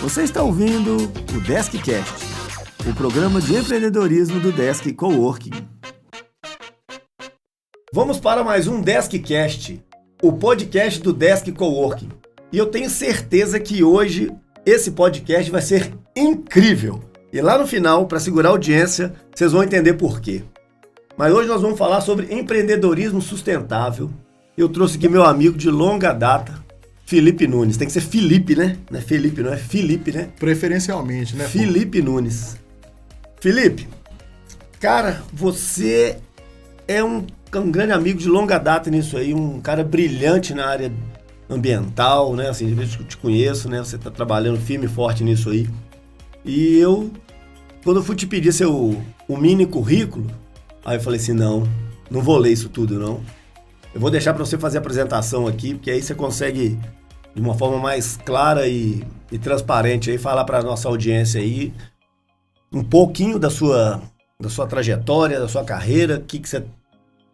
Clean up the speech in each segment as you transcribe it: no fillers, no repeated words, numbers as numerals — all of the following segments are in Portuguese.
Você está ouvindo o DeskCast, o programa de empreendedorismo do Desk Coworking. Vamos para mais um DeskCast, o podcast do Desk Coworking. E eu tenho certeza que hoje esse podcast vai ser incrível. E lá no final, para segurar a audiência, vocês vão entender por quê. Mas hoje nós vamos falar sobre empreendedorismo sustentável. Eu trouxe aqui meu amigo de longa data, Felipe Nunes. Tem que ser Felipe, né? Não é Felipe, não é Felipe, né? Preferencialmente, né? Felipe Nunes. Felipe, cara, você é um grande amigo de longa data nisso aí, um cara brilhante na área ambiental, né? Assim, de vez que eu te conheço, né? Você está trabalhando firme e forte nisso aí. E eu, quando eu fui te pedir o mini currículo, aí eu falei assim, não vou ler isso tudo, não. Eu vou deixar para você fazer a apresentação aqui, porque aí você consegue, de uma forma mais clara e transparente, aí, falar para a nossa audiência aí um pouquinho da sua trajetória, da sua carreira, que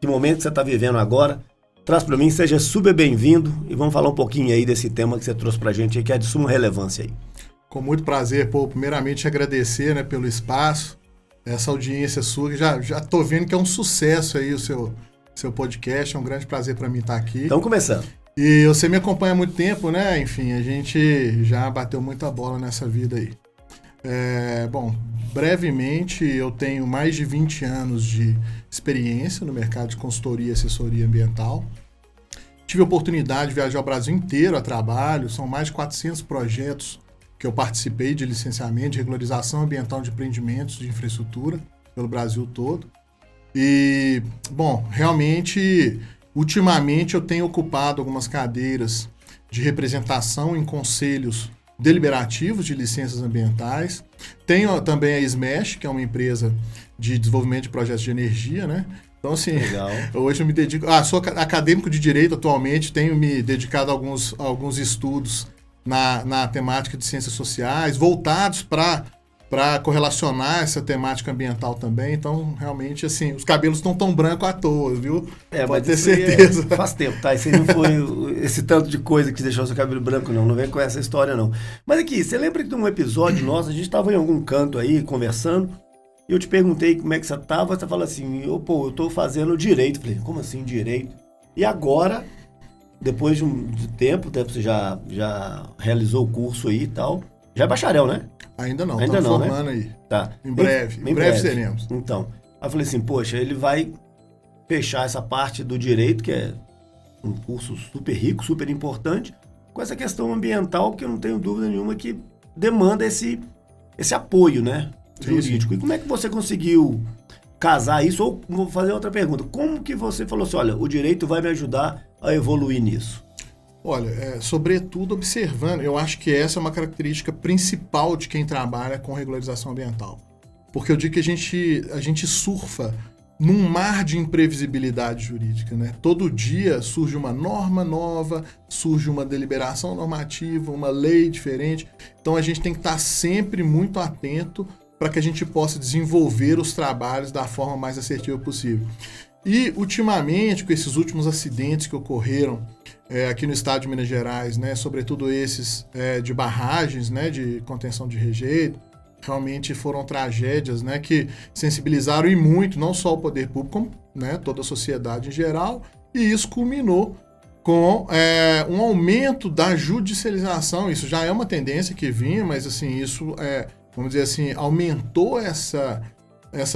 momento que você está vivendo agora. Traz para mim, seja super bem-vindo e vamos falar um pouquinho aí desse tema que você trouxe para a gente aí, que é de suma relevância aí. Com muito prazer, primeiramente agradecer, né, pelo espaço, essa audiência sua, já tô vendo que é um sucesso aí o seu podcast, é um grande prazer para mim estar aqui. Estamos começando. E você me acompanha há muito tempo, né? Enfim, a gente já bateu muita bola nessa vida aí. Brevemente, eu tenho mais de 20 anos de experiência no mercado de consultoria e assessoria ambiental. Tive a oportunidade de viajar o Brasil inteiro a trabalho, são mais de 400 projetos que eu participei de licenciamento, de regularização ambiental de empreendimentos de infraestrutura pelo Brasil todo. E, realmente, ultimamente eu tenho ocupado algumas cadeiras de representação em conselhos deliberativos de licenças ambientais. Tenho também a SMASH, que é uma empresa de desenvolvimento de projetos de energia, né? Então, assim, legal. Hoje eu me dedico... sou acadêmico de Direito atualmente, tenho me dedicado a alguns estudos na temática de ciências sociais, voltados para correlacionar essa temática ambiental também. Então, realmente, assim, os cabelos não tão brancos à toa, viu? Pode ter certeza. Faz tempo, tá? Isso aí não foi esse tanto de coisa que deixou seu cabelo branco, não. Não vem com essa história, não. Mas aqui, você lembra que de um episódio nosso, a gente estava em algum canto aí, conversando, e eu te perguntei como é que você estava, você falou assim, eu tô fazendo direito. Falei, como assim direito? E agora, depois de um tempo, você já realizou o curso aí e tal, já é bacharel, né? Ainda não, estamos formando, né? Aí. Tá. Em breve seremos. Então, aí eu falei assim, poxa, ele vai fechar essa parte do direito, que é um curso super rico, super importante, com essa questão ambiental, que eu não tenho dúvida nenhuma que demanda esse apoio, né? Jurídico. Sim. E como é que você conseguiu casar isso? Ou vou fazer outra pergunta. Como que você falou assim, olha, o direito vai me ajudar a evoluir nisso? Olha, sobretudo observando, eu acho que essa é uma característica principal de quem trabalha com regularização ambiental. Porque eu digo que a gente surfa num mar de imprevisibilidade jurídica, né? Todo dia surge uma norma nova, surge uma deliberação normativa, uma lei diferente. Então a gente tem que estar sempre muito atento para que a gente possa desenvolver os trabalhos da forma mais assertiva possível. E, ultimamente, com esses últimos acidentes que ocorreram aqui no estado de Minas Gerais, né, sobretudo esses de barragens, né, de contenção de rejeito, realmente foram tragédias, né, que sensibilizaram e muito, não só o poder público, como, né, toda a sociedade em geral, e isso culminou com um aumento da judicialização. Isso já é uma tendência que vinha, mas assim, isso, vamos dizer assim, aumentou essa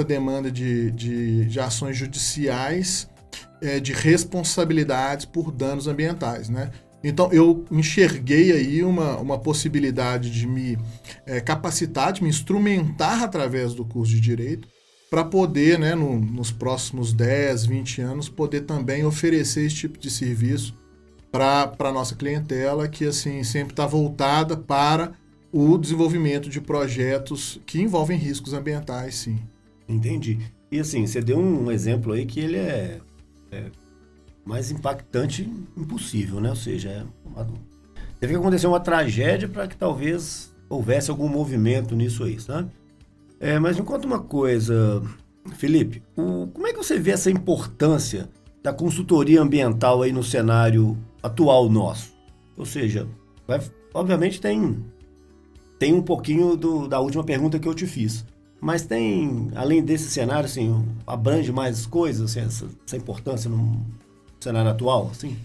demanda de ações judiciais, de responsabilidades por danos ambientais, né? Então, eu enxerguei aí uma possibilidade de me capacitar, de me instrumentar através do curso de Direito, para poder, né, nos próximos 10, 20 anos, poder também oferecer esse tipo de serviço para a nossa clientela, que assim, sempre está voltada para o desenvolvimento de projetos que envolvem riscos ambientais, sim. Entendi. E assim, você deu um exemplo aí que ele é mais impactante impossível, né? Ou seja, teve que acontecer uma tragédia para que talvez houvesse algum movimento nisso aí, sabe? Mas me conta uma coisa, Felipe, como é que você vê essa importância da consultoria ambiental aí no cenário atual nosso? Ou seja, obviamente tem tem um pouquinho da última pergunta que eu te fiz. Mas tem, além desse cenário, assim, abrange mais coisas, assim, essa importância no cenário atual, assim?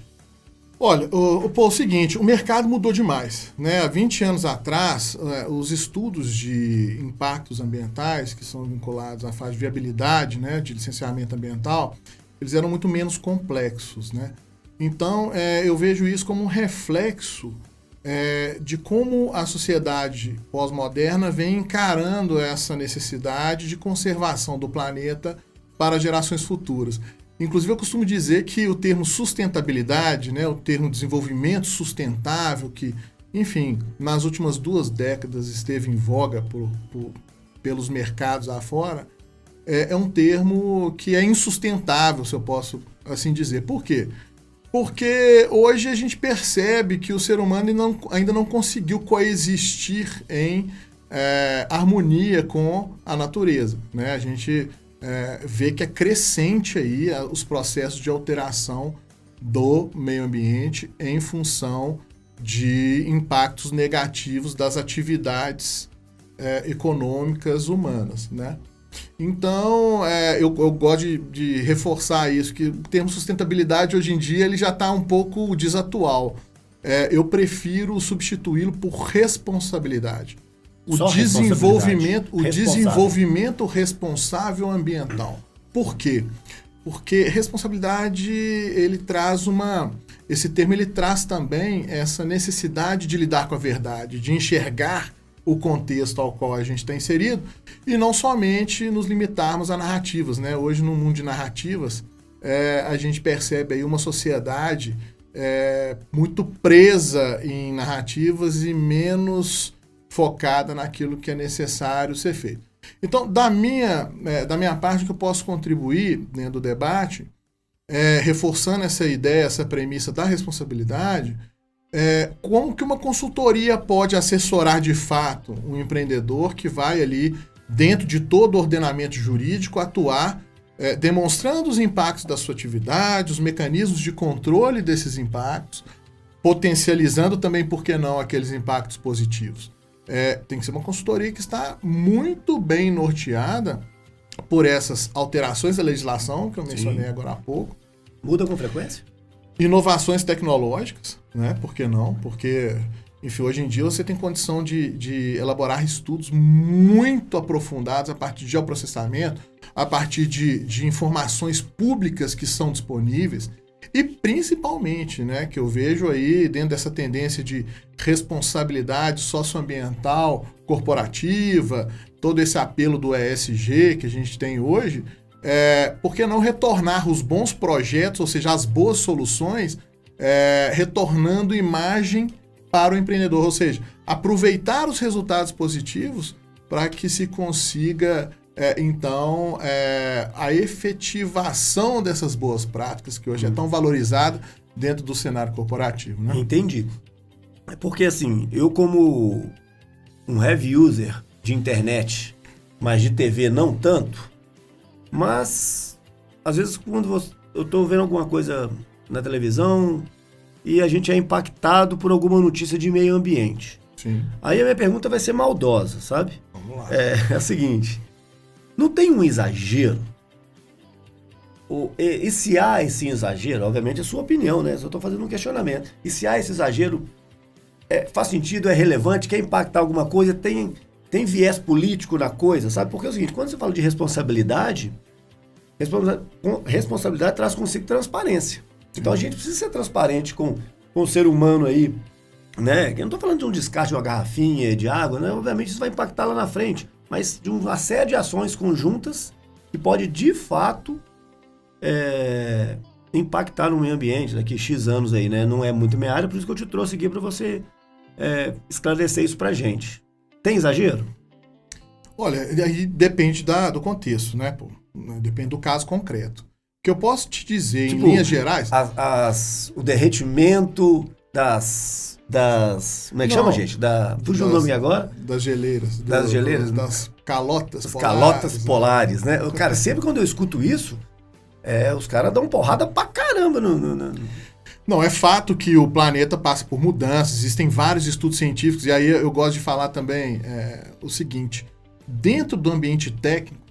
Olha, o seguinte, o mercado mudou demais, né? Há 20 anos atrás, os estudos de impactos ambientais, que são vinculados à fase de viabilidade, né, de licenciamento ambiental, eles eram muito menos complexos, né? Então, eu vejo isso como um reflexo de como a sociedade pós-moderna vem encarando essa necessidade de conservação do planeta para gerações futuras. Inclusive, eu costumo dizer que o termo sustentabilidade, né, o termo desenvolvimento sustentável, que, enfim, nas últimas 2 décadas esteve em voga pelos mercados afora, é um termo que é insustentável, se eu posso assim dizer. Por quê? Porque hoje a gente percebe que o ser humano ainda não conseguiu coexistir em harmonia com a natureza, né? A gente vê que é crescente aí os processos de alteração do meio ambiente em função de impactos negativos das atividades econômicas humanas, né? Então, eu gosto de reforçar isso, que o termo sustentabilidade hoje em dia ele já está um pouco desatual. Eu prefiro substituí-lo por responsabilidade. O desenvolvimento responsável ambiental. Por quê? Porque responsabilidade, ele traz esse termo ele traz também essa necessidade de lidar com a verdade, de enxergar o contexto ao qual a gente está inserido e não somente nos limitarmos a narrativas, né? Hoje, no mundo de narrativas, a gente percebe aí uma sociedade muito presa em narrativas e menos focada naquilo que é necessário ser feito. Então, da minha parte, o que eu posso contribuir dentro do debate, reforçando essa ideia, essa premissa da responsabilidade, como que uma consultoria pode assessorar de fato um empreendedor que vai ali, dentro de todo o ordenamento jurídico, atuar demonstrando os impactos da sua atividade, os mecanismos de controle desses impactos, potencializando também, por que não, aqueles impactos positivos. Tem que ser uma consultoria que está muito bem norteada por essas alterações da legislação que eu mencionei agora há pouco. Muda com frequência? Inovações tecnológicas, né? Por que não? Porque, enfim, hoje em dia você tem condição de elaborar estudos muito aprofundados a partir de geoprocessamento, a partir de informações públicas que são disponíveis e principalmente, né, que eu vejo aí dentro dessa tendência de responsabilidade socioambiental corporativa, todo esse apelo do ESG que a gente tem hoje, por que não retornar os bons projetos, ou seja, as boas soluções, retornando imagem para o empreendedor, ou seja, aproveitar os resultados positivos para que se consiga, então, a efetivação dessas boas práticas que hoje é tão valorizada dentro do cenário corporativo, né? Entendi. Porque, assim, eu como um heavy user de internet, mas de TV não tanto, mas, às vezes, quando eu estou vendo alguma coisa na televisão e a gente é impactado por alguma notícia de meio ambiente. Sim. Aí a minha pergunta vai ser maldosa, sabe? Vamos lá. É a seguinte, não tem um exagero? E se há esse exagero, obviamente é sua opinião, né? Eu estou fazendo um questionamento. E se há esse exagero, faz sentido, é relevante, quer impactar alguma coisa, tem viés político na coisa, sabe? Porque é o seguinte, quando você fala de responsabilidade traz consigo transparência. Então a gente precisa ser transparente com o ser humano aí, né? Eu não estou falando de um descarte de uma garrafinha de água, né? Obviamente isso vai impactar lá na frente, mas de uma série de ações conjuntas que pode, de fato, impactar no meio ambiente daqui a X anos aí, né? Não é muito minha área, por isso que eu te trouxe aqui para você esclarecer isso pra gente. Tem exagero? Olha, aí depende do contexto, né? Depende do caso concreto. O que eu posso te dizer, em linhas gerais... O derretimento das... Como é que chama, gente? Fugiu o nome agora? Das geleiras. Das geleiras? Das calotas das polares. Calotas polares, né? Cara, sempre quando eu escuto isso, os caras dão porrada pra caramba no... Não, é fato que o planeta passa por mudanças, existem vários estudos científicos, e aí eu gosto de falar também o seguinte: dentro do ambiente técnico,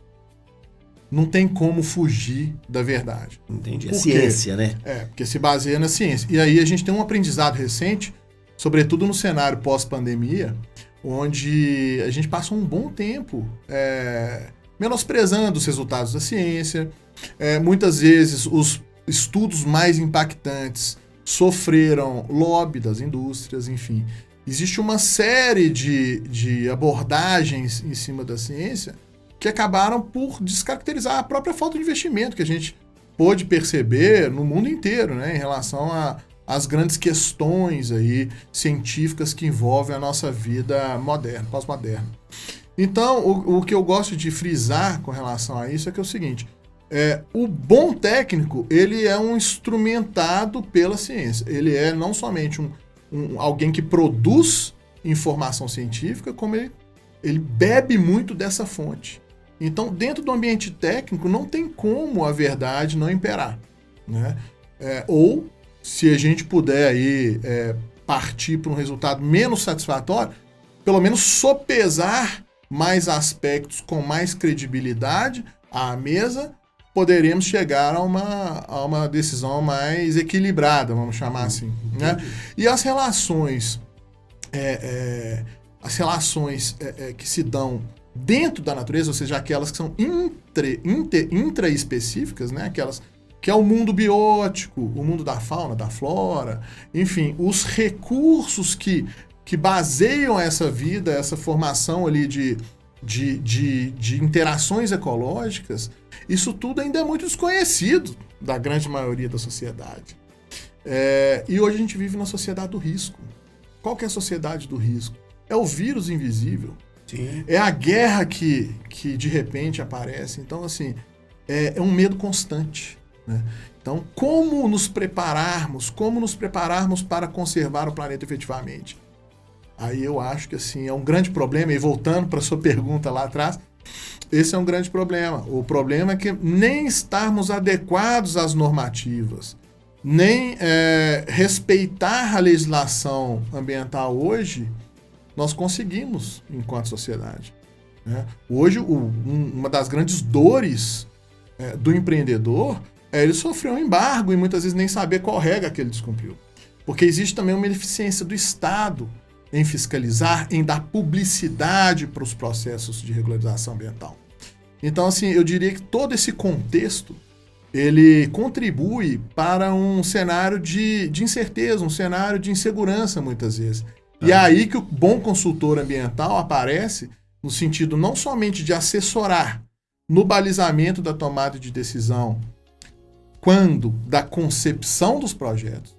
não tem como fugir da verdade. Entendi. É ciência, né? Porque se baseia na ciência. E aí a gente tem um aprendizado recente, sobretudo no cenário pós-pandemia, onde a gente passou um bom tempo menosprezando os resultados da ciência. Muitas vezes os estudos mais impactantes sofreram lobby das indústrias, enfim. Existe uma série de abordagens em cima da ciência que acabaram por descaracterizar a própria falta de investimento que a gente pôde perceber no mundo inteiro, né, em relação às grandes questões aí científicas que envolvem a nossa vida moderna, pós-moderna. Então, o que eu gosto de frisar com relação a isso é que é o seguinte: o bom técnico, ele é um instrumentado pela ciência. Ele é não somente alguém que produz informação científica, como ele bebe muito dessa fonte. Então, dentro do ambiente técnico, não tem como a verdade não imperar, né? Ou, se a gente puder aí, partir para um resultado menos satisfatório, pelo menos sopesar mais aspectos com mais credibilidade à mesa, poderemos chegar a uma decisão mais equilibrada, vamos chamar assim, né? E as relações que se dão dentro da natureza, ou seja, aquelas que são intraespecíficas, né? Aquelas que é o mundo biótico, o mundo da fauna, da flora, enfim, os recursos que baseiam essa vida, essa formação ali de interações ecológicas. Isso tudo ainda é muito desconhecido da grande maioria da sociedade. E hoje a gente vive na sociedade do risco. Qual que é a sociedade do risco? É o vírus invisível. Sim. É a guerra que de repente aparece. Então, assim, é um medo constante, né? Então, como nos prepararmos para conservar o planeta efetivamente? Aí eu acho que, assim, é um grande problema. E voltando para a sua pergunta lá atrás, esse é um grande problema. O problema é que nem estarmos adequados às normativas, nem respeitar a legislação ambiental hoje, nós conseguimos enquanto sociedade, né? Hoje, uma das grandes dores do empreendedor é ele sofrer um embargo e muitas vezes nem saber qual regra que ele descumpriu. Porque existe também uma ineficiência do Estado em fiscalizar, em dar publicidade para os processos de regularização ambiental. Então, assim, eu diria que todo esse contexto, ele contribui para um cenário de incerteza, um cenário de insegurança, muitas vezes. E é aí que o bom consultor ambiental aparece no sentido não somente de assessorar no balizamento da tomada de decisão, quando da concepção dos projetos,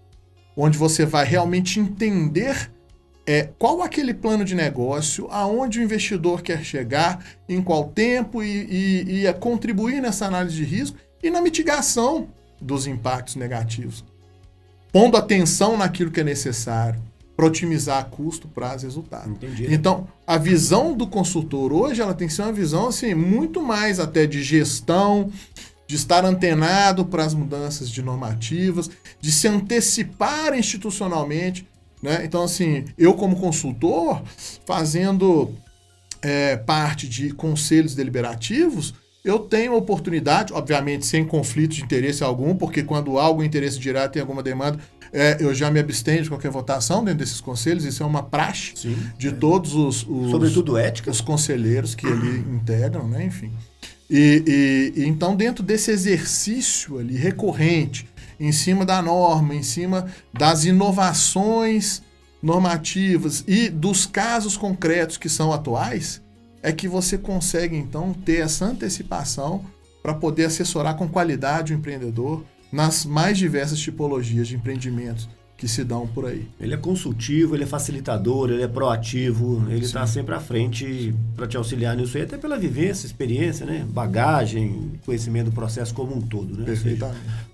onde você vai realmente entender qual aquele plano de negócio, aonde o investidor quer chegar, em qual tempo e contribuir nessa análise de risco e na mitigação dos impactos negativos, pondo atenção naquilo que é necessário para otimizar custo, prazo e resultado. Entendi. Então, a visão do consultor hoje, ela tem que ser uma visão assim, muito mais até de gestão, de estar antenado para as mudanças de normativas, de se antecipar institucionalmente, né? Então, assim, eu como consultor, fazendo parte de conselhos deliberativos, eu tenho a oportunidade, obviamente sem conflito de interesse algum, porque quando há algum interesse direto, tem alguma demanda, eu já me abstenho de qualquer votação dentro desses conselhos. Isso é uma praxe. Sim, de todos os sobretudo ética, os conselheiros que ali integram, né? Enfim. E então, dentro desse exercício ali recorrente, em cima da norma, em cima das inovações normativas e dos casos concretos que são atuais, é que você consegue, então, ter essa antecipação para poder assessorar com qualidade o empreendedor nas mais diversas tipologias de empreendimentos que se dão por aí. Ele é consultivo, ele é facilitador, ele é proativo, ele está sempre à frente para te auxiliar nisso aí, até pela vivência, experiência, né? Bagagem, conhecimento do processo como um todo, né? Perfeitamente.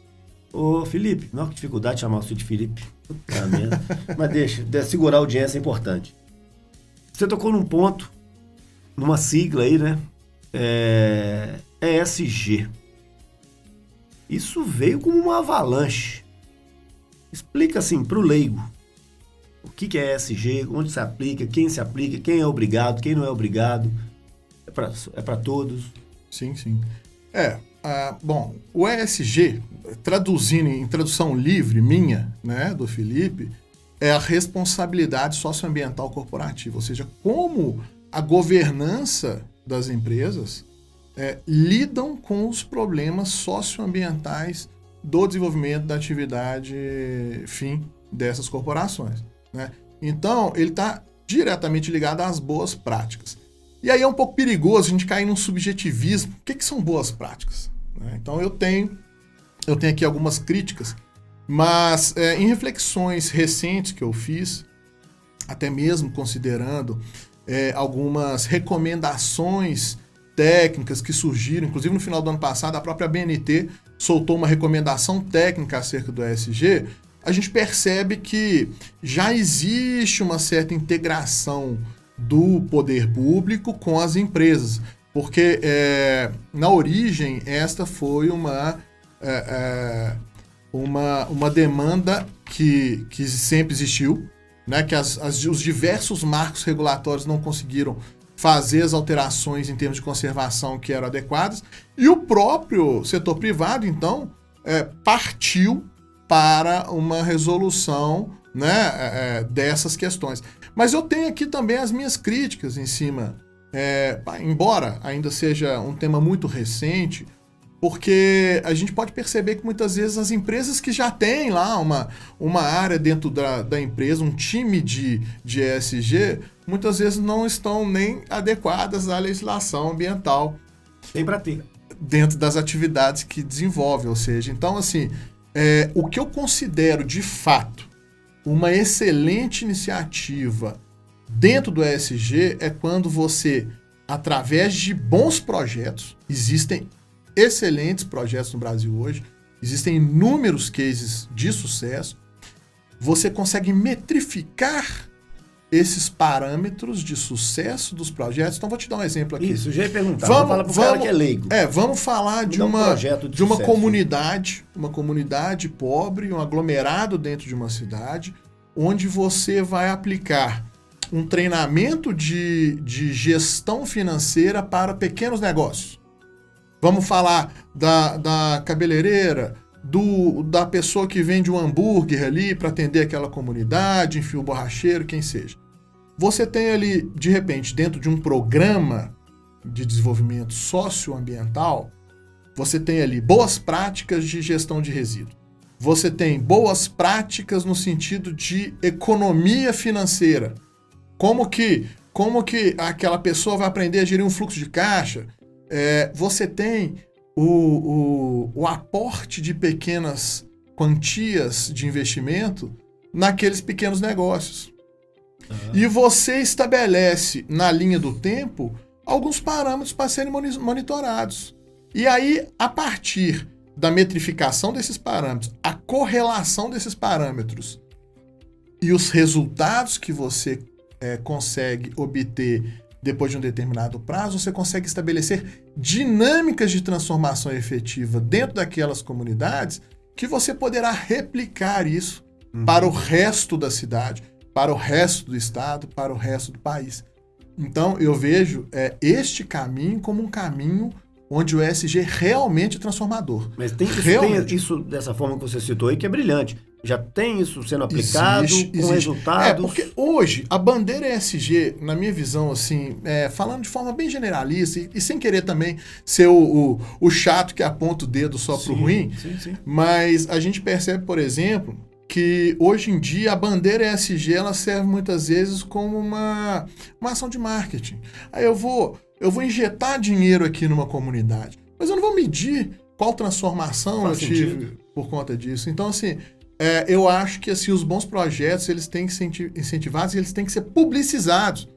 Ô, Felipe, não, que dificuldade de chamar o senhor de Felipe. Puta merda. Mas deixa, segurar a audiência é importante. Você tocou num ponto, numa sigla aí, né? ESG. Isso veio como uma avalanche. explica assim para o leigo o que é ESG, onde se aplica, quem é obrigado, quem não é obrigado. É para todos. Sim, sim. Bom, o ESG, traduzindo em tradução livre minha, né, do Felipe, é a responsabilidade socioambiental corporativa, ou seja, como a governança das empresas lidam com os problemas socioambientais do desenvolvimento da atividade fim dessas corporações, né? Então, ele está diretamente ligado às boas práticas. E aí é um pouco perigoso a gente cair num subjetivismo. O que são boas práticas? Então, eu tenho aqui algumas críticas, mas em reflexões recentes que eu fiz, até mesmo considerando algumas recomendações técnicas que surgiram, inclusive no final do ano passado, a própria BNT soltou uma recomendação técnica acerca do ESG, a gente percebe que já existe uma certa integração do poder público com as empresas, porque na origem esta foi uma demanda que sempre existiu, né, que os diversos marcos regulatórios não conseguiram fazer as alterações em termos de conservação que eram adequadas, e o próprio setor privado, então, partiu para uma resolução, né, dessas questões. Mas eu tenho aqui também as minhas críticas em cima, embora ainda seja um tema muito recente, porque a gente pode perceber que muitas vezes as empresas que já têm lá uma área dentro da empresa, um time de ESG, muitas vezes não estão nem adequadas à legislação ambiental. Tem para ter. Dentro das atividades que desenvolve, ou seja, então assim, o que eu considero de fato uma excelente iniciativa dentro do ESG é quando você, através de bons projetos, existem excelentes projetos no Brasil hoje, existem inúmeros cases de sucesso, você consegue metrificar esses parâmetros de sucesso dos projetos. Então, vou te dar um exemplo aqui. Isso, já ia perguntar. Vamos falar para o cara que é leigo. Vamos falar de uma comunidade pobre, um aglomerado dentro de uma cidade, onde você vai aplicar um treinamento de gestão financeira para pequenos negócios. Vamos falar da cabeleireira, da pessoa que vende um hambúrguer ali para atender aquela comunidade, enfim, o borracheiro, quem seja. Você tem ali, de repente, dentro de um programa de desenvolvimento socioambiental, você tem ali boas práticas de gestão de resíduo. Você tem boas práticas no sentido de economia financeira. Como que aquela pessoa vai aprender a gerir um fluxo de caixa? Você tem o aporte de pequenas quantias de investimento naqueles pequenos negócios. Uhum. E você estabelece, na linha do tempo, alguns parâmetros para serem monitorados. E aí, a partir da metrificação desses parâmetros, a correlação desses parâmetros e os resultados que você consegue obter depois de um determinado prazo, você consegue estabelecer dinâmicas de transformação efetiva dentro daquelas comunidades que você poderá replicar isso para o resto da cidade, para o resto do estado, para o resto do país. Então, eu vejo este caminho como um caminho onde o ESG realmente é transformador. Mas tem isso dessa forma que você citou aí, que é brilhante. Já tem isso sendo aplicado, existe. Resultados? Porque hoje, a bandeira ESG, na minha visão, assim, falando de forma bem generalista e sem querer também ser o chato que aponta o dedo só pro ruim, sim. Mas a gente percebe, por exemplo, que hoje em dia a bandeira ESG ela serve muitas vezes como uma ação de marketing. Aí eu vou injetar dinheiro aqui numa comunidade, mas eu não vou medir qual transformação eu tive por conta disso. Então, assim, eu acho que assim, os bons projetos eles têm que ser incentivados e eles têm que ser publicizados.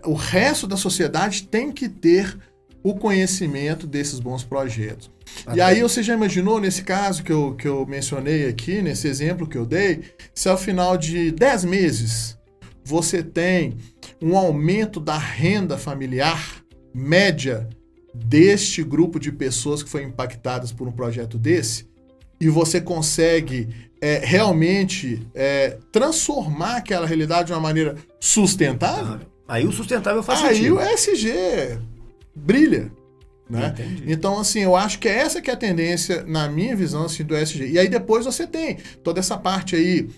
O resto da sociedade tem que ter o conhecimento desses bons projetos. E aí você já imaginou, nesse caso que eu mencionei aqui, nesse exemplo que eu dei, se ao final de 10 meses você tem um aumento da renda familiar média deste grupo de pessoas que foram impactadas por um projeto desse, e você consegue realmente transformar aquela realidade de uma maneira sustentável, aí o sustentável faz sentido. Aí o ESG brilha. Né? Entendi. Então, assim, eu acho que essa que é a tendência, na minha visão, assim, do ESG. E aí depois você tem toda essa parte aí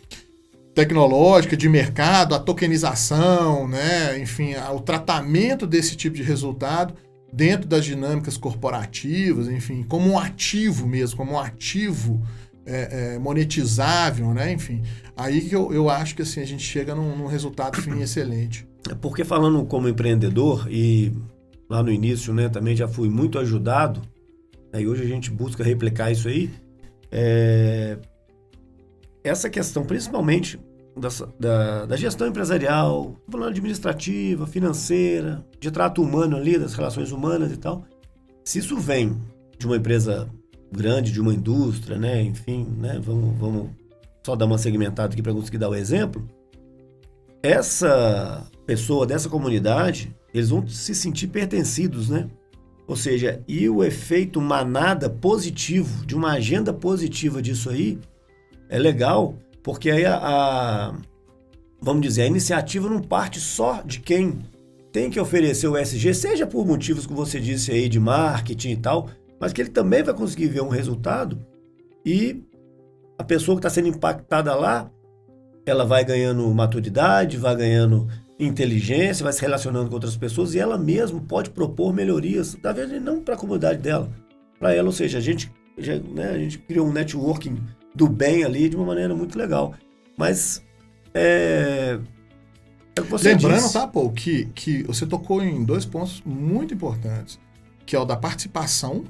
tecnológica, de mercado, a tokenização, né? Enfim, o tratamento desse tipo de resultado dentro das dinâmicas corporativas, enfim, como um ativo mesmo, como um ativo monetizável, né? Enfim, aí que eu acho que assim, a gente chega num resultado fim excelente. Porque falando como empreendedor e lá no início, né, também já fui muito ajudado, e hoje a gente busca replicar isso aí, essa questão, principalmente da gestão empresarial, falando administrativa, financeira, de trato humano ali, das relações humanas e tal, se isso vem de uma empresa grande, de uma indústria, né, enfim, né, vamos só dar uma segmentada aqui para conseguir dar o exemplo, essa pessoa dessa comunidade, eles vão se sentir pertencidos, né? Ou seja, e o efeito manada positivo, de uma agenda positiva disso aí, é legal, porque aí vamos dizer, a iniciativa não parte só de quem tem que oferecer o ESG, seja por motivos que você disse aí de marketing e tal, mas que ele também vai conseguir ver um resultado e a pessoa que está sendo impactada lá, ela vai ganhando maturidade, vai ganhando inteligência, vai se relacionando com outras pessoas e ela mesma pode propor melhorias, talvez não para a comunidade dela, para ela, ou seja, a gente criou um networking do bem ali de uma maneira muito legal. Mas é o que você lembrando, disse. Tá, Paul, que você tocou em 2 pontos muito importantes, que é o da participação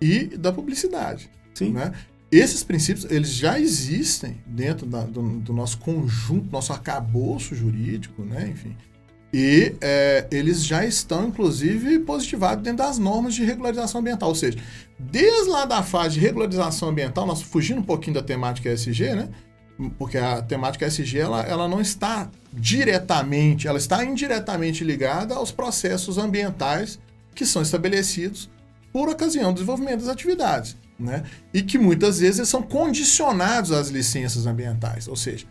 e da publicidade. Sim. Né? Esses princípios, eles já existem dentro do nosso conjunto, nosso arcabouço jurídico, né? Enfim. E eles já estão, inclusive, positivados dentro das normas de regularização ambiental. Ou seja, desde lá da fase de regularização ambiental, nós fugindo um pouquinho da temática ESG, né? Porque a temática ESG ela não está diretamente, ela está indiretamente ligada aos processos ambientais que são estabelecidos por ocasião do desenvolvimento das atividades. Né? E que muitas vezes são condicionados às licenças ambientais, ou seja,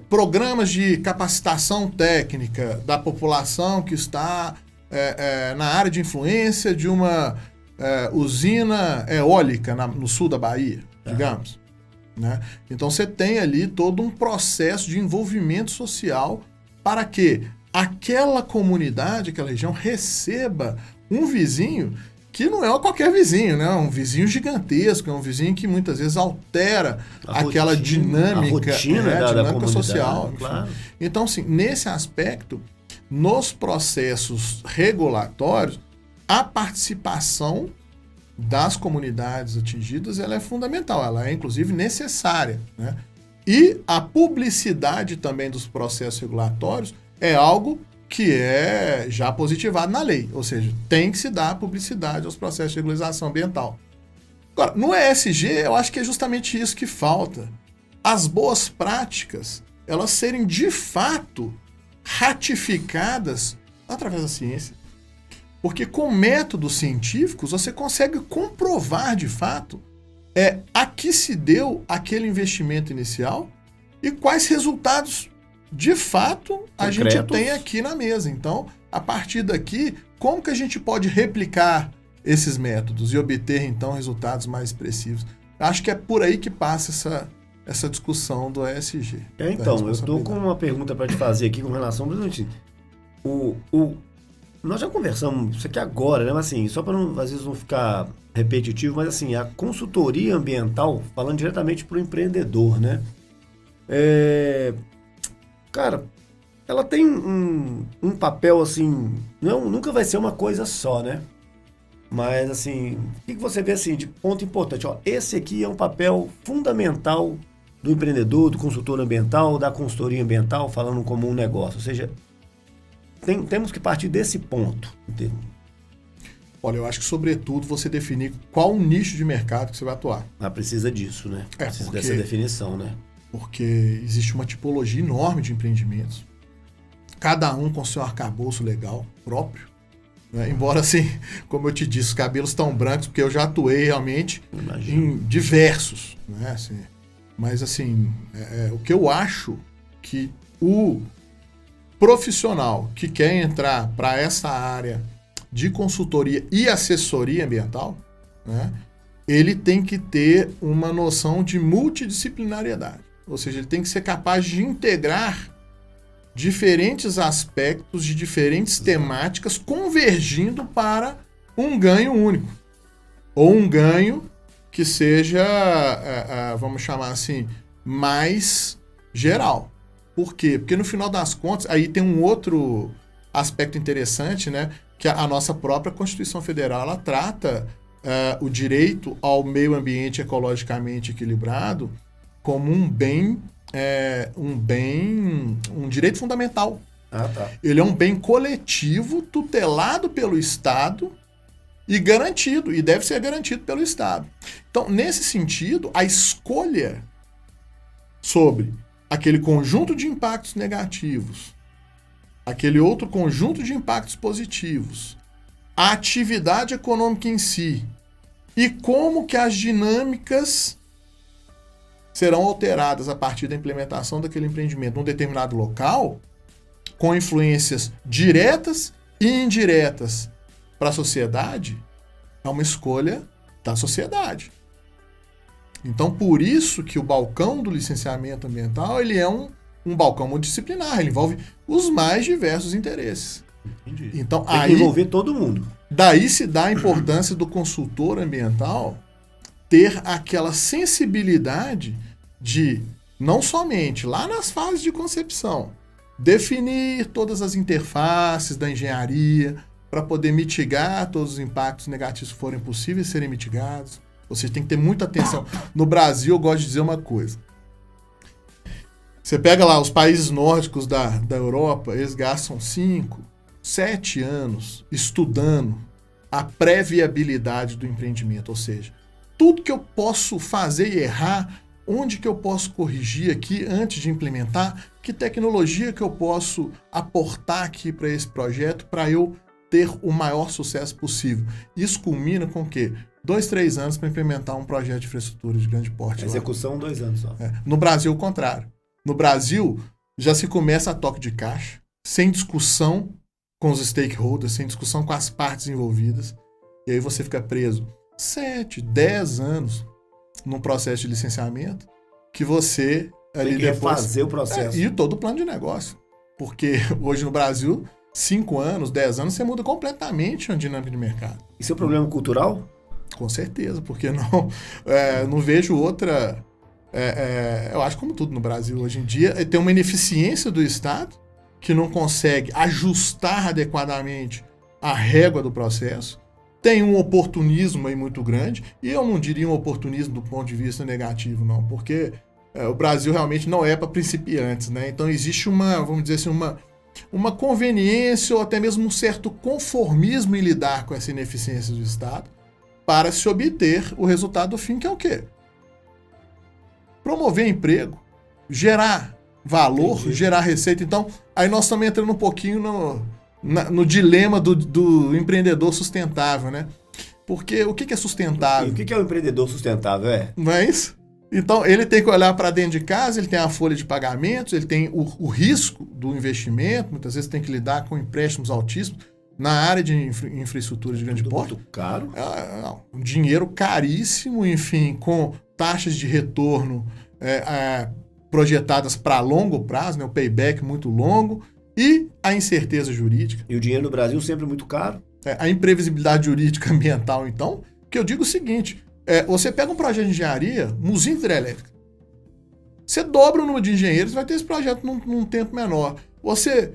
programas de capacitação técnica da população que está na área de influência de uma usina eólica no sul da Bahia, digamos. Né? Então você tem ali todo um processo de envolvimento social para que aquela comunidade, aquela região receba um vizinho que não é qualquer vizinho, né? Um vizinho gigantesco, é um vizinho que muitas vezes altera aquela dinâmica, dinâmica social. Claro. Então, assim, nesse aspecto, nos processos regulatórios, a participação das comunidades atingidas ela é fundamental, ela é inclusive necessária. Né? E a publicidade também dos processos regulatórios é algo que é já positivado na lei, ou seja, tem que se dar publicidade aos processos de regularização ambiental. Agora, no ESG, eu acho que é justamente isso que falta. As boas práticas, elas serem de fato ratificadas através da ciência. Porque com métodos científicos, você consegue comprovar de fato a que se deu aquele investimento inicial e quais resultados de fato, a gente tem aqui na mesa. Então, a partir daqui, como que a gente pode replicar esses métodos e obter, então, resultados mais expressivos? Acho que é por aí que passa essa discussão do ESG. Então, eu estou com uma pergunta para te fazer aqui com relação, principalmente, nós já conversamos isso aqui agora, né? Mas assim, só para às vezes não ficar repetitivo, mas assim, a consultoria ambiental, falando diretamente para o empreendedor, né? Cara, ela tem um papel assim, nunca vai ser uma coisa só, né? Mas assim, o que você vê assim de ponto importante? Ó, esse aqui é um papel fundamental do empreendedor, do consultor ambiental, da consultoria ambiental, falando como um negócio. Ou seja, temos que partir desse ponto. Entendeu? Olha, eu acho que sobretudo você definir qual o nicho de mercado que você vai atuar. Mas precisa disso, né? Precisa dessa definição, né? Porque existe uma tipologia enorme de empreendimentos, cada um com seu arcabouço legal próprio, né? Embora, assim, como eu te disse, os cabelos tão brancos, porque eu já atuei realmente em diversos, né? Assim, mas, assim, o que eu acho que o profissional que quer entrar para essa área de consultoria e assessoria ambiental, né, ele tem que ter uma noção de multidisciplinariedade. Ou seja, ele tem que ser capaz de integrar diferentes aspectos de diferentes temáticas convergindo para um ganho único. Ou um ganho que seja, vamos chamar assim, mais geral. Por quê? Porque no final das contas, aí tem um outro aspecto interessante, né? Que a nossa própria Constituição Federal, ela trata o direito ao meio ambiente ecologicamente equilibrado como um direito fundamental. Ah, tá. Ele é um bem coletivo, tutelado pelo Estado e garantido, e deve ser garantido pelo Estado. Então, nesse sentido, a escolha sobre aquele conjunto de impactos negativos, aquele outro conjunto de impactos positivos, a atividade econômica em si e como que as dinâmicas serão alteradas a partir da implementação daquele empreendimento num determinado local, com influências diretas e indiretas para a sociedade, é uma escolha da sociedade. Então, por isso que o balcão do licenciamento ambiental, ele é um balcão multidisciplinar, ele envolve os mais diversos interesses. Entendi. Então, tem que envolver todo mundo. Daí se dá a importância do consultor ambiental ter aquela sensibilidade de, não somente lá nas fases de concepção, definir todas as interfaces da engenharia para poder mitigar todos os impactos negativos que forem possíveis serem mitigados. Você tem que ter muita atenção. No Brasil, eu gosto de dizer uma coisa. Você pega lá os países nórdicos da Europa, eles gastam 5, 7 anos estudando a pré-viabilidade do empreendimento. Ou seja, tudo que eu posso fazer e errar, onde que eu posso corrigir aqui antes de implementar, que tecnologia que eu posso aportar aqui para esse projeto para eu ter o maior sucesso possível. Isso culmina com o quê? 2, 3 anos para implementar um projeto de infraestrutura de grande porte. A execução, 2 anos só. No Brasil, o contrário. No Brasil, já se começa a toque de caixa, sem discussão com os stakeholders, sem discussão com as partes envolvidas. E aí você fica preso 7, 10 anos num processo de licenciamento que você... Tem que refazer o processo. E todo o plano de negócio. Porque hoje no Brasil, 5 anos, 10 anos, você muda completamente a dinâmica de mercado. Isso é um problema cultural? Com certeza, porque não vejo outra... eu acho como tudo no Brasil hoje em dia, tem uma ineficiência do Estado que não consegue ajustar adequadamente a régua do processo, tem um oportunismo aí muito grande, e eu não diria um oportunismo do ponto de vista negativo, não, porque o Brasil realmente não é para principiantes, né? Então existe vamos dizer assim, uma conveniência ou até mesmo um certo conformismo em lidar com essa ineficiência do Estado para se obter o resultado fim, que é o quê? Promover emprego, gerar valor, gerar receita. Então, aí nós estamos entrando um pouquinho no dilema do empreendedor sustentável, né? Porque o que é sustentável? E o que é o empreendedor sustentável? Não é isso? Então, ele tem que olhar para dentro de casa, ele tem a folha de pagamentos, ele tem o risco do investimento, muitas vezes tem que lidar com empréstimos altíssimos na área de infraestrutura de grande porte. Muito caro. Um dinheiro caríssimo, enfim, com taxas de retorno projetadas para longo prazo, né, o payback muito longo, e a incerteza jurídica. E o dinheiro no Brasil sempre muito caro. A imprevisibilidade jurídica ambiental, então, que eu digo o seguinte, você pega um projeto de engenharia, uma usina hidrelétrica, você dobra o número de engenheiros, vai ter esse projeto num tempo menor. Você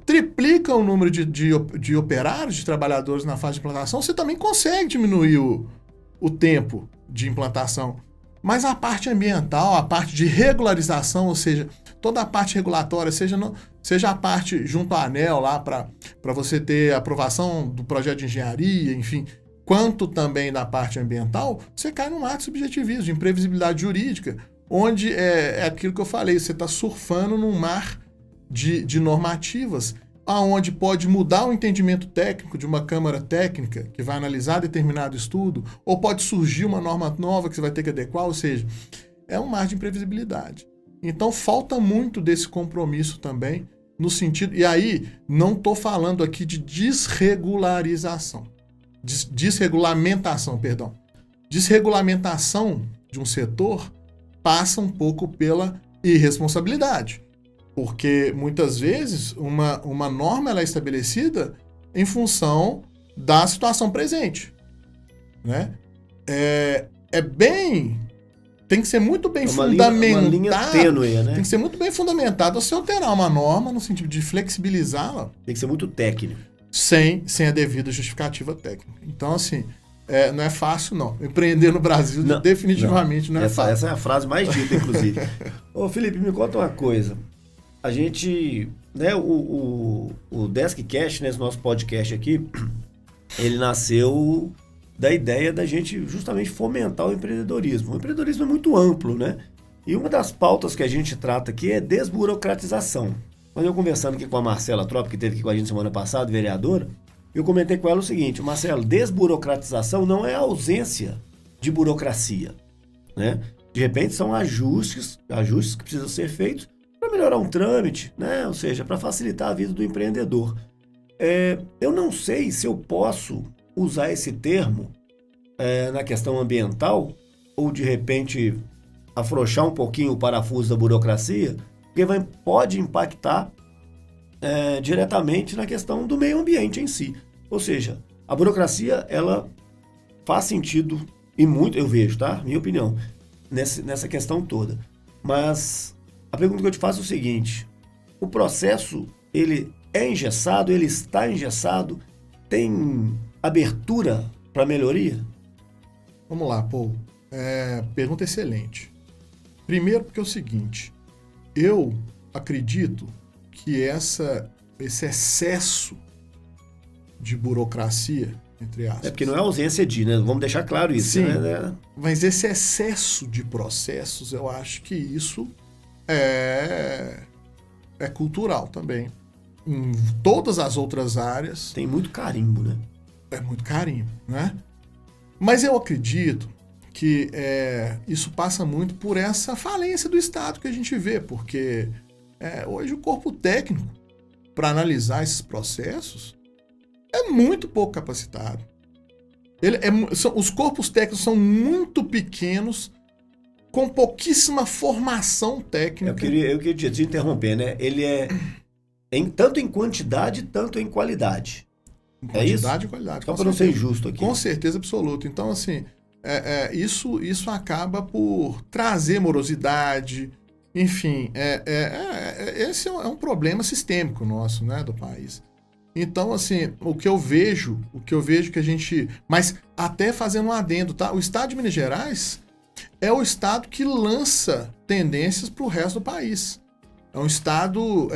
triplica o número de operários, de trabalhadores na fase de implantação, você também consegue diminuir o tempo de implantação. Mas a parte ambiental, a parte de regularização, ou seja, toda a parte regulatória, seja a parte junto à ANEEL lá para você ter aprovação do projeto de engenharia, enfim, quanto também da parte ambiental, você cai num ato subjetivismo, de imprevisibilidade jurídica, onde é aquilo que eu falei, você está surfando num mar de normativas, aonde pode mudar o entendimento técnico de uma câmara técnica que vai analisar determinado estudo, ou pode surgir uma norma nova que você vai ter que adequar, ou seja, é um mar de imprevisibilidade. Então falta muito desse compromisso também, no sentido... E aí, não estou falando aqui de desregulamentação, perdão. Desregulamentação de um setor passa um pouco pela irresponsabilidade. Porque, muitas vezes, uma norma ela é estabelecida em função da situação presente. Né? Tem que ser muito bem fundamentado. Uma linha tênue, né? Tem que ser muito bem fundamentado. Se alterar uma norma, no sentido de flexibilizá-la... Tem que ser muito técnico. Sem a devida justificativa técnica. Então, assim... não é fácil, não. Empreender no Brasil definitivamente não é fácil. Essa é a frase mais dita, inclusive. Ô, Felipe, me conta uma coisa. A gente, né, o Deskcast, né, esse nosso podcast aqui, ele nasceu da ideia da gente justamente fomentar o empreendedorismo. O empreendedorismo é muito amplo, né? E uma das pautas que a gente trata aqui é desburocratização. Quando eu conversando aqui com a Marcela Trop, que esteve aqui com a gente semana passada, vereadora, eu comentei com ela o seguinte: Marcelo, desburocratização não é ausência de burocracia, né? De repente são ajustes que precisam ser feitos para melhorar um trâmite, né? Ou seja, para facilitar a vida do empreendedor. Eu não sei se eu posso usar esse termo na questão ambiental ou, de repente, afrouxar um pouquinho o parafuso da burocracia, porque pode impactar diretamente na questão do meio ambiente em si. Ou seja, a burocracia, ela faz sentido, e muito, eu vejo, tá? Minha opinião, nessa questão toda. Mas a pergunta que eu te faço é o seguinte: o processo, ele é engessado, ele está engessado, tem abertura para melhoria? Vamos lá, Paul. Pergunta excelente. Primeiro porque é o seguinte, eu acredito que esse excesso de burocracia, entre aspas... porque não é ausência de, né? Vamos deixar claro isso. Sim, né? Mas esse excesso de processos, eu acho que isso é cultural também. Em todas as outras áreas... Tem muito carimbo, né? É muito carimbo, né? Mas eu acredito que isso passa muito por essa falência do Estado que a gente vê, porque hoje o corpo técnico, para analisar esses processos, é muito pouco capacitado. Os corpos técnicos são muito pequenos, com pouquíssima formação técnica. Eu queria te interromper, né? Ele tanto em quantidade, tanto em qualidade. Em quantidade e qualidade. Só para não ser injusto aqui. Com certeza absoluta. Então, assim, isso acaba por trazer morosidade. Enfim, esse é um problema sistêmico nosso, né, do país. Então, assim, o que eu vejo que a gente... Mas até fazendo um adendo, tá? O estado de Minas Gerais é o estado que lança tendências para o resto do país. É um estado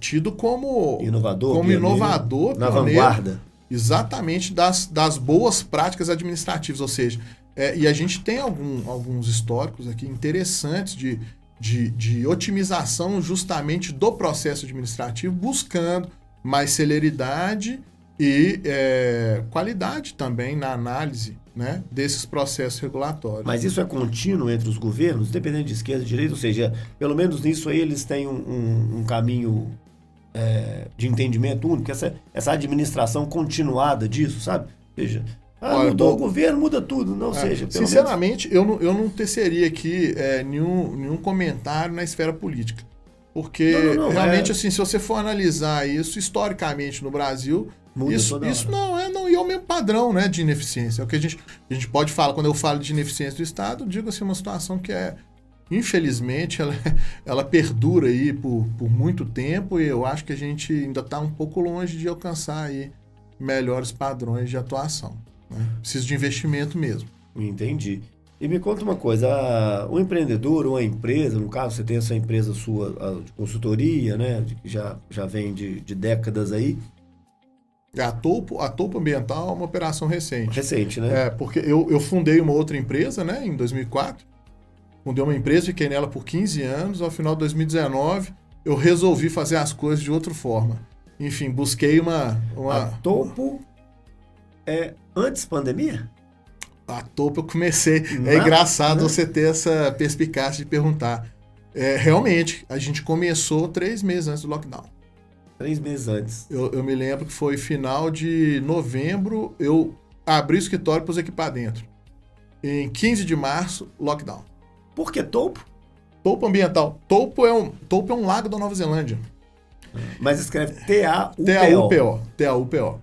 tido como inovador, na vanguarda. Exatamente, das boas práticas administrativas. Ou seja, e a gente tem alguns históricos aqui interessantes de otimização justamente do processo administrativo, buscando mais celeridade e qualidade também na análise, né, desses processos regulatórios. Mas isso é contínuo entre os governos, dependendo de esquerda e direita? Ou seja, pelo menos nisso aí eles têm um caminho de entendimento único, essa administração continuada disso, sabe? Ou seja, mudou o governo, muda tudo. Não seja, pelo sinceramente, menos... eu não teceria aqui nenhum comentário na esfera política. Porque realmente, assim, se você for analisar isso historicamente no Brasil, isso não é o mesmo padrão, né, de ineficiência. É o que a gente pode falar, quando eu falo de ineficiência do Estado, eu digo assim, uma situação que infelizmente, ela perdura aí por muito tempo, e eu acho que a gente ainda está um pouco longe de alcançar aí melhores padrões de atuação, né? Precisa de investimento mesmo. Entendi. E me conta uma coisa, um empreendedor ou uma empresa, no caso você tem essa empresa sua de consultoria, né, que já vem de décadas aí. A Topo Ambiental é uma operação recente. Recente, né? Porque eu fundei uma outra empresa, né, em 2004. Fundei uma empresa, fiquei nela por 15 anos. Ao final de 2019, eu resolvi fazer as coisas de outra forma. enfim, busquei uma... A Topo é antes pandemia? A Topo eu comecei... É engraçado você ter essa perspicácia de perguntar. Realmente, a gente começou 3 meses antes do lockdown. 3 meses antes. Eu me lembro que foi final de novembro, eu abri o escritório e pus aqui para dentro. Em 15 de março, lockdown. Por que Topo? Topo ambiental. Topo é um lago da Nova Zelândia. Mas escreve T-A-U-P-O. T-A-U-P-O. T-A-U-P-O.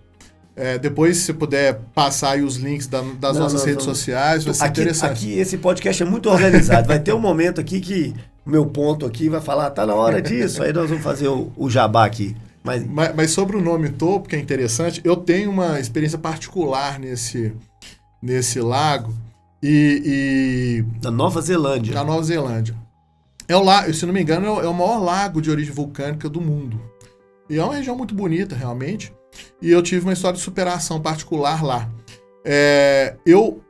Depois, se você puder passar aí os links das nossas redes sociais, vai ser interessante. Aqui, esse podcast é muito organizado. Vai ter um momento aqui que o meu ponto aqui vai falar, tá na hora disso, aí nós vamos fazer o jabá aqui. Mas sobre o nome Topo, que é interessante, eu tenho uma experiência particular nesse lago. Na Nova Zelândia. Na Nova Zelândia. Se não me engano, é o maior lago de origem vulcânica do mundo. E é uma região muito bonita, realmente. E eu tive uma história de superação particular lá. Eu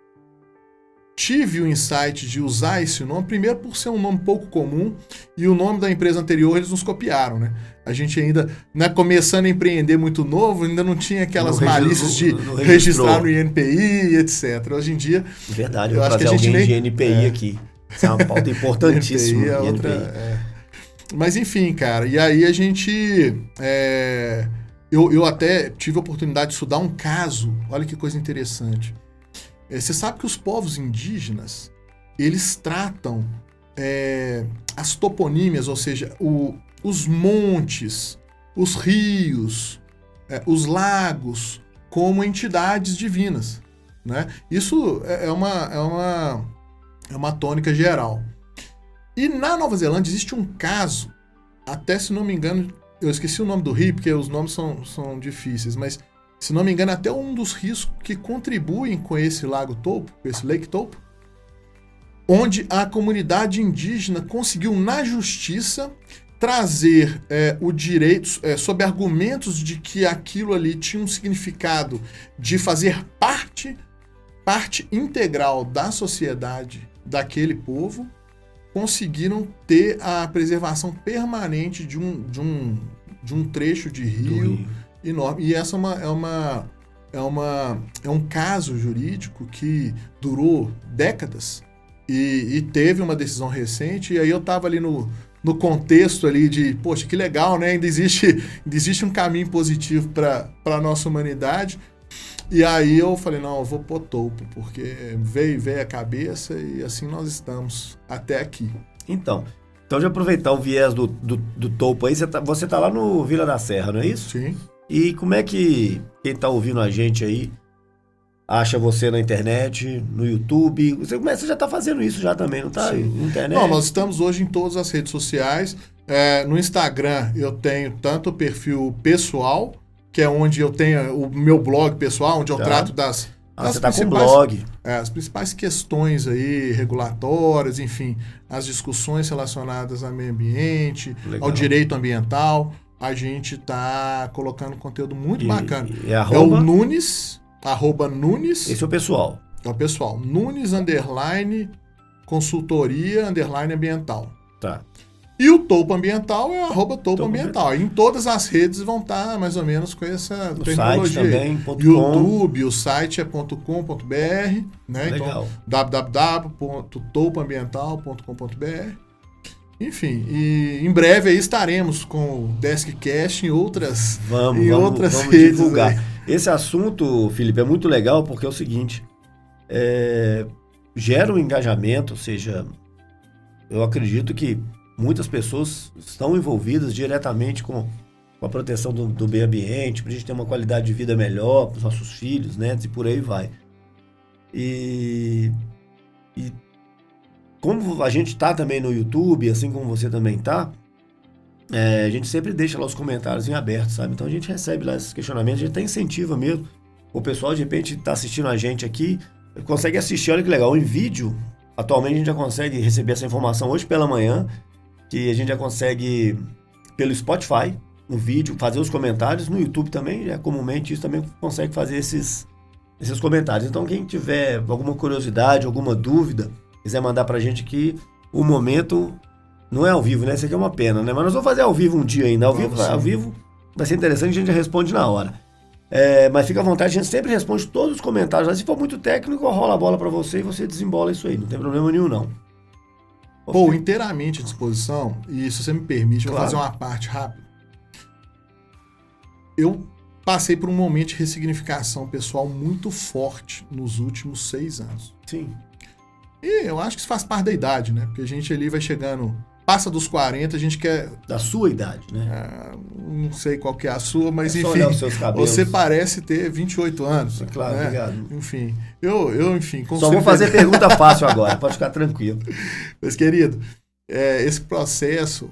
tive o insight de usar esse nome, primeiro por ser um nome pouco comum, e o nome da empresa anterior eles nos copiaram, né? A gente ainda, começando a empreender muito novo, ainda não tinha aquelas malícias de registrar no INPI, etc. Hoje em dia... Verdade, eu acho que a gente alguém de INPI aqui. Isso é uma pauta importantíssima. INPI é outra... Mas enfim, cara, e aí a gente... Eu até tive a oportunidade de estudar um caso, olha que coisa interessante. Você sabe que os povos indígenas, eles tratam as toponímias, ou seja, os montes, os rios, os lagos, como entidades divinas, né? Isso é uma tônica geral. E na Nova Zelândia existe um caso, até se não me engano, eu esqueci o nome do rio, porque os nomes são difíceis, mas se não me engano, até um dos rios que contribuem com esse Lago Topo, com esse Lake Topo, onde a comunidade indígena conseguiu, na justiça, trazer o direito, sob argumentos de que aquilo ali tinha um significado de fazer parte integral da sociedade daquele povo, conseguiram ter a preservação permanente de um trecho de rio enorme. E essa é um caso jurídico que durou décadas e teve uma decisão recente. E aí eu estava ali no contexto ali de, poxa, que legal, né? Ainda existe um caminho positivo para a nossa humanidade. E aí eu falei, não, eu vou pôr Topo, porque veio a cabeça e assim nós estamos até aqui. Então de aproveitar o viés do Topo aí, você tá lá no Vila da Serra, não é isso? Sim. E como é que quem tá ouvindo a gente aí acha você na internet, no YouTube? Você já tá fazendo isso já também, não tá? Sim. Na internet? Não, nós estamos hoje em todas as redes sociais. No Instagram eu tenho tanto o perfil pessoal, que é onde eu tenho o meu blog pessoal, onde eu trato das você tá com blog. As principais questões aí, regulatórias, enfim, as discussões relacionadas ao meio ambiente, ao direito ambiental. A gente tá colocando conteúdo muito bacana. É o Nunes, @Nunes. Esse é o pessoal. É o pessoal. Nunes, consultoria, _ambiental. Tá. E o Topo Ambiental é @Topo Ambiental. Em todas as redes vão estar mais ou menos com essa tecnologia. O site também, YouTube, o site é .com.br, né? Legal. Então, www.topoambiental.com.br. Enfim, e em breve aí estaremos com o Deskcast em outras vamos redes. Divulgar. Aí. Esse assunto, Felipe, é muito legal porque é o seguinte, gera um engajamento, ou seja, eu acredito que muitas pessoas estão envolvidas diretamente com a proteção do meio ambiente, para a gente ter uma qualidade de vida melhor para os nossos filhos, netos e por aí vai. E como a gente está também no YouTube, assim como você também está, a gente sempre deixa lá os comentários em aberto, sabe? Então a gente recebe lá esses questionamentos, a gente até incentiva mesmo. O pessoal, de repente, está assistindo a gente aqui, consegue assistir, olha que legal, em vídeo. Atualmente a gente já consegue receber essa informação hoje pela manhã, que a gente já consegue, pelo Spotify, no vídeo, fazer os comentários. No YouTube também, comumente, isso também consegue fazer esses comentários. Então, quem tiver alguma curiosidade, alguma dúvida, quiser mandar pra gente aqui, o momento não é ao vivo, né? Isso aqui é uma pena, né? Mas nós vamos fazer ao vivo um dia ainda. Ao vivo vai ser interessante, a gente responde na hora. Mas fica à vontade, a gente sempre responde todos os comentários. Mas se for muito técnico, rola a bola para você e você desembola isso aí. Não tem problema nenhum, não. Pô, inteiramente à disposição. E se você me permite, eu vou Claro. fazer uma parte rápida. Eu passei por um momento de ressignificação pessoal muito forte nos últimos 6 anos. Sim. E eu acho que isso faz parte da idade, né? Porque a gente ali vai chegando... Passa dos 40, a gente quer... Da sua idade, né? Não sei qual que é a sua, mas É só enfim... olhar os seus cabelos. Você parece ter 28 anos. Claro, né? obrigado. Enfim, eu enfim... Só vou fazer pergunta fácil agora, pode ficar tranquilo. Mas, querido, esse processo,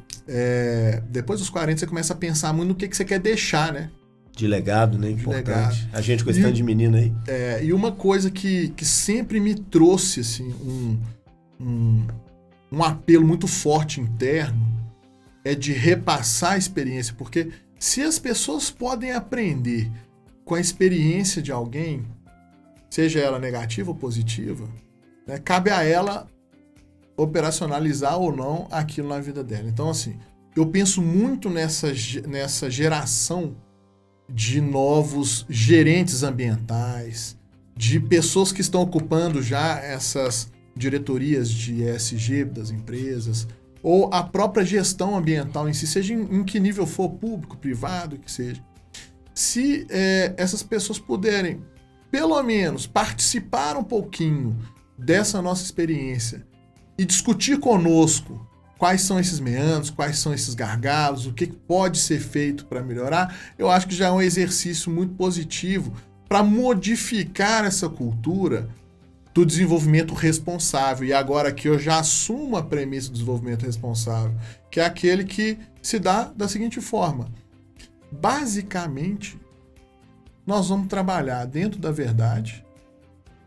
depois dos 40, você começa a pensar muito no que você quer deixar, né? De legado, né? Importante. A gente com esse tanto de menino aí. E uma coisa que sempre me trouxe, assim, um apelo muito forte interno é de repassar a experiência, porque se as pessoas podem aprender com a experiência de alguém, seja ela negativa ou positiva, né, cabe a ela operacionalizar ou não aquilo na vida dela. Então, assim, eu penso muito nessa geração de novos gerentes ambientais, de pessoas que estão ocupando já essas diretorias de ESG das empresas, ou a própria gestão ambiental em si, seja em que nível for, público, privado, que seja. Se essas pessoas puderem, pelo menos, participar um pouquinho dessa nossa experiência e discutir conosco quais são esses meandros, quais são esses gargalos, o que pode ser feito para melhorar, eu acho que já é um exercício muito positivo para modificar essa cultura do desenvolvimento responsável. E agora que eu já assumo a premissa do desenvolvimento responsável, que é aquele que se dá da seguinte forma. Basicamente, nós vamos trabalhar dentro da verdade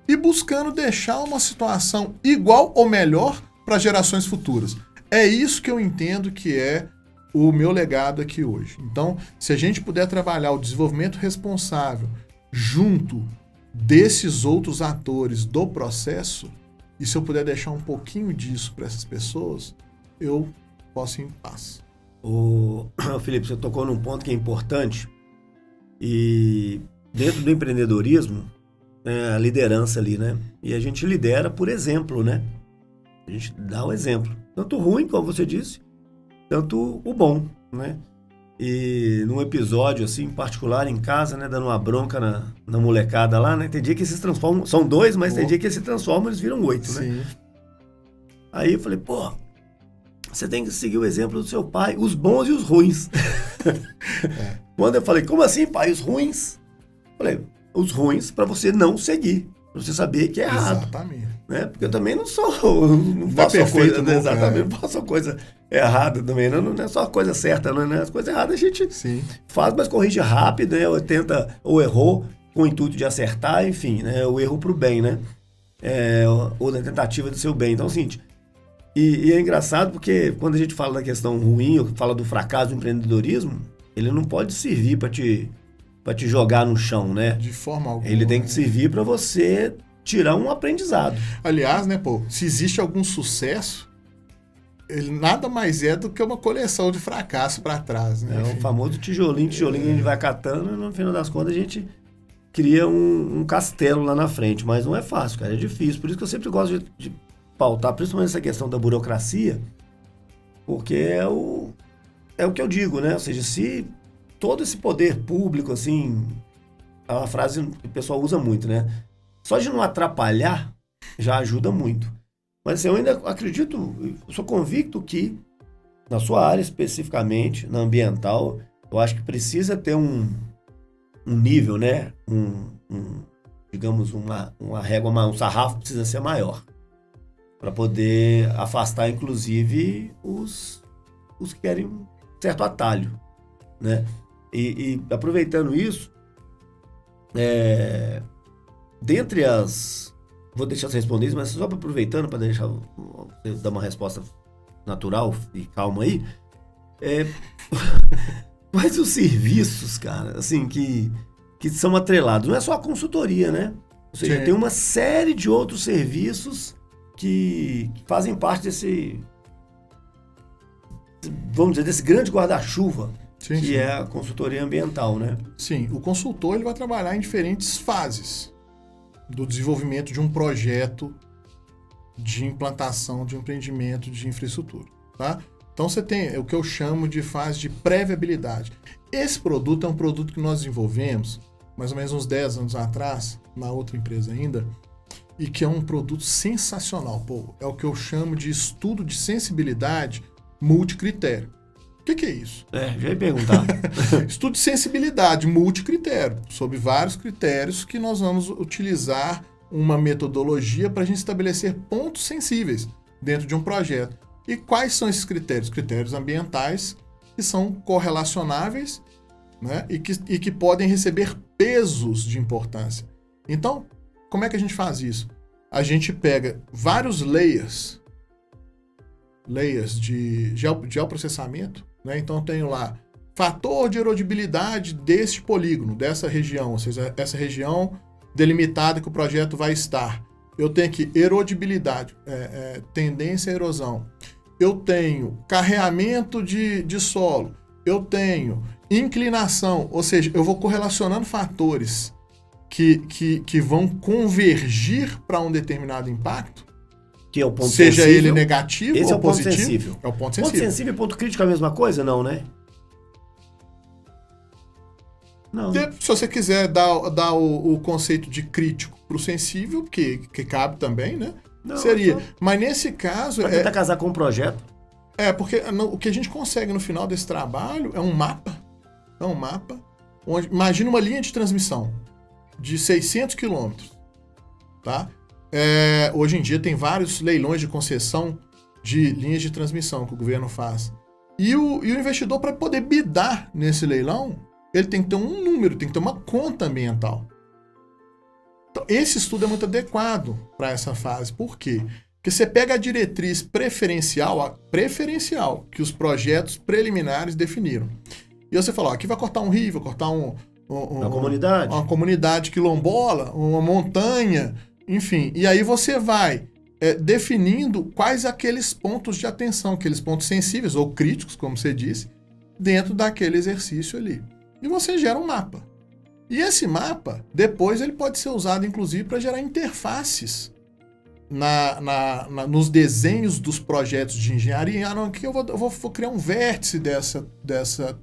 e buscando deixar uma situação igual ou melhor para gerações futuras. É isso que eu entendo que é o meu legado aqui hoje. Então, se a gente puder trabalhar o desenvolvimento responsável junto desses outros atores do processo, e se eu puder deixar um pouquinho disso para essas pessoas, eu posso ir em paz. Felipe, você tocou num ponto que é importante, e dentro do empreendedorismo, a liderança ali, né? E a gente lidera por exemplo, né? A gente dá um exemplo. Tanto o ruim, como você disse, tanto o bom, né? E num episódio, assim, particular, em casa, né? Dando uma bronca na molecada lá, né? Tem dia que se transformam... São 2, mas tem dia que se transformam, eles viram 8, né? Sim. Aí eu falei, pô, você tem que seguir o exemplo do seu pai, os bons e os ruins. Quando eu falei, como assim, pai, os ruins? Eu falei, os ruins para você não seguir, para você saber que é errado. Exatamente. Né? Porque eu também não faço perfeito, coisa, né? Exatamente, não faço coisa errada também, não é só a coisa certa, não, né? As coisas erradas a gente Sim. faz, mas corrige rápido, né? Ou errou com o intuito de acertar, enfim, né? O erro pro bem, né? Ou na tentativa de ser o bem. Então é o seguinte, e é engraçado porque quando a gente fala da questão ruim, ou fala do fracasso do empreendedorismo, ele não pode servir para te jogar no chão, né? De forma alguma. Ele tem que servir para você tirar um aprendizado. Aliás, né, pô, se existe algum sucesso, ele nada mais é do que uma coleção de fracasso para trás, né? É o famoso tijolinho que a gente vai catando e no final das contas a gente cria um castelo lá na frente, mas não é fácil, cara, é difícil. Por isso que eu sempre gosto de pautar, principalmente essa questão da burocracia, porque é o que eu digo, né? Ou seja, se todo esse poder público, assim, é uma frase que o pessoal usa muito, né? Só de não atrapalhar já ajuda muito. Mas eu ainda acredito, eu sou convicto que na sua área especificamente, na ambiental, eu acho que precisa ter um nível, né? Digamos, uma régua, um sarrafo precisa ser maior. Para poder afastar, inclusive, os que querem um certo atalho, né? E aproveitando isso, dentre as... Vou deixar você responder isso, mas só aproveitando para deixar você dar uma resposta natural e calma aí. Quais os serviços, cara, assim, que são atrelados? Não é só a consultoria, né? Ou seja, Sim. tem uma série de outros serviços que fazem parte desse, vamos dizer, desse grande guarda-chuva que é a consultoria ambiental, né? Sim, o consultor ele vai trabalhar em diferentes fases do desenvolvimento de um projeto de implantação de um empreendimento de infraestrutura, tá? Então você tem o que eu chamo de fase de pré-viabilidade. Esse produto é um produto que nós desenvolvemos mais ou menos uns 10 anos atrás, na outra empresa ainda, e que é um produto sensacional. Pô, é o que eu chamo de estudo de sensibilidade multicritério. O que é isso? Já ia perguntar. Estudo de sensibilidade multicritério, sobre vários critérios que nós vamos utilizar uma metodologia para a gente estabelecer pontos sensíveis dentro de um projeto. E quais são esses critérios? Critérios ambientais que são correlacionáveis, né, e que podem receber pesos de importância. Então, como é que a gente faz isso? A gente pega vários layers de geoprocessamento, né? Então eu tenho lá fator de erodibilidade deste polígono, dessa região, ou seja, essa região delimitada que o projeto vai estar. Eu tenho aqui erodibilidade, tendência à erosão. Eu tenho carreamento de solo. Eu tenho inclinação, ou seja, eu vou correlacionando fatores que vão convergir para um determinado impacto, que é o ponto seja sensível. Ele negativo Esse ou é o ponto positivo. sensível. É o ponto Ponto sensível. sensível e ponto crítico é a mesma coisa? Não, né? Não. Se você quiser dar o conceito de crítico para o sensível, que cabe também, né? Não, seria. Mas nesse caso... Pra tentar casar com um projeto. Porque o que a gente consegue no final desse trabalho é um mapa. É um mapa. Onde, imagina uma linha de transmissão de 600 quilômetros. Tá? Hoje em dia tem vários leilões de concessão de linhas de transmissão que o governo faz. E o investidor, para poder bidar nesse leilão, ele tem que ter um número, tem que ter uma conta ambiental. Então, esse estudo é muito adequado para essa fase. Por quê? Porque você pega a diretriz preferencial que os projetos preliminares definiram. E você fala, aqui vai cortar um rio, vai cortar uma comunidade quilombola, uma montanha, enfim. E aí você vai definindo quais aqueles pontos de atenção, aqueles pontos sensíveis ou críticos, como você disse, dentro daquele exercício ali. E você gera um mapa. E esse mapa, depois, ele pode ser usado, inclusive, para gerar interfaces nos desenhos dos projetos de engenharia. Aqui eu vou criar um vértice dessa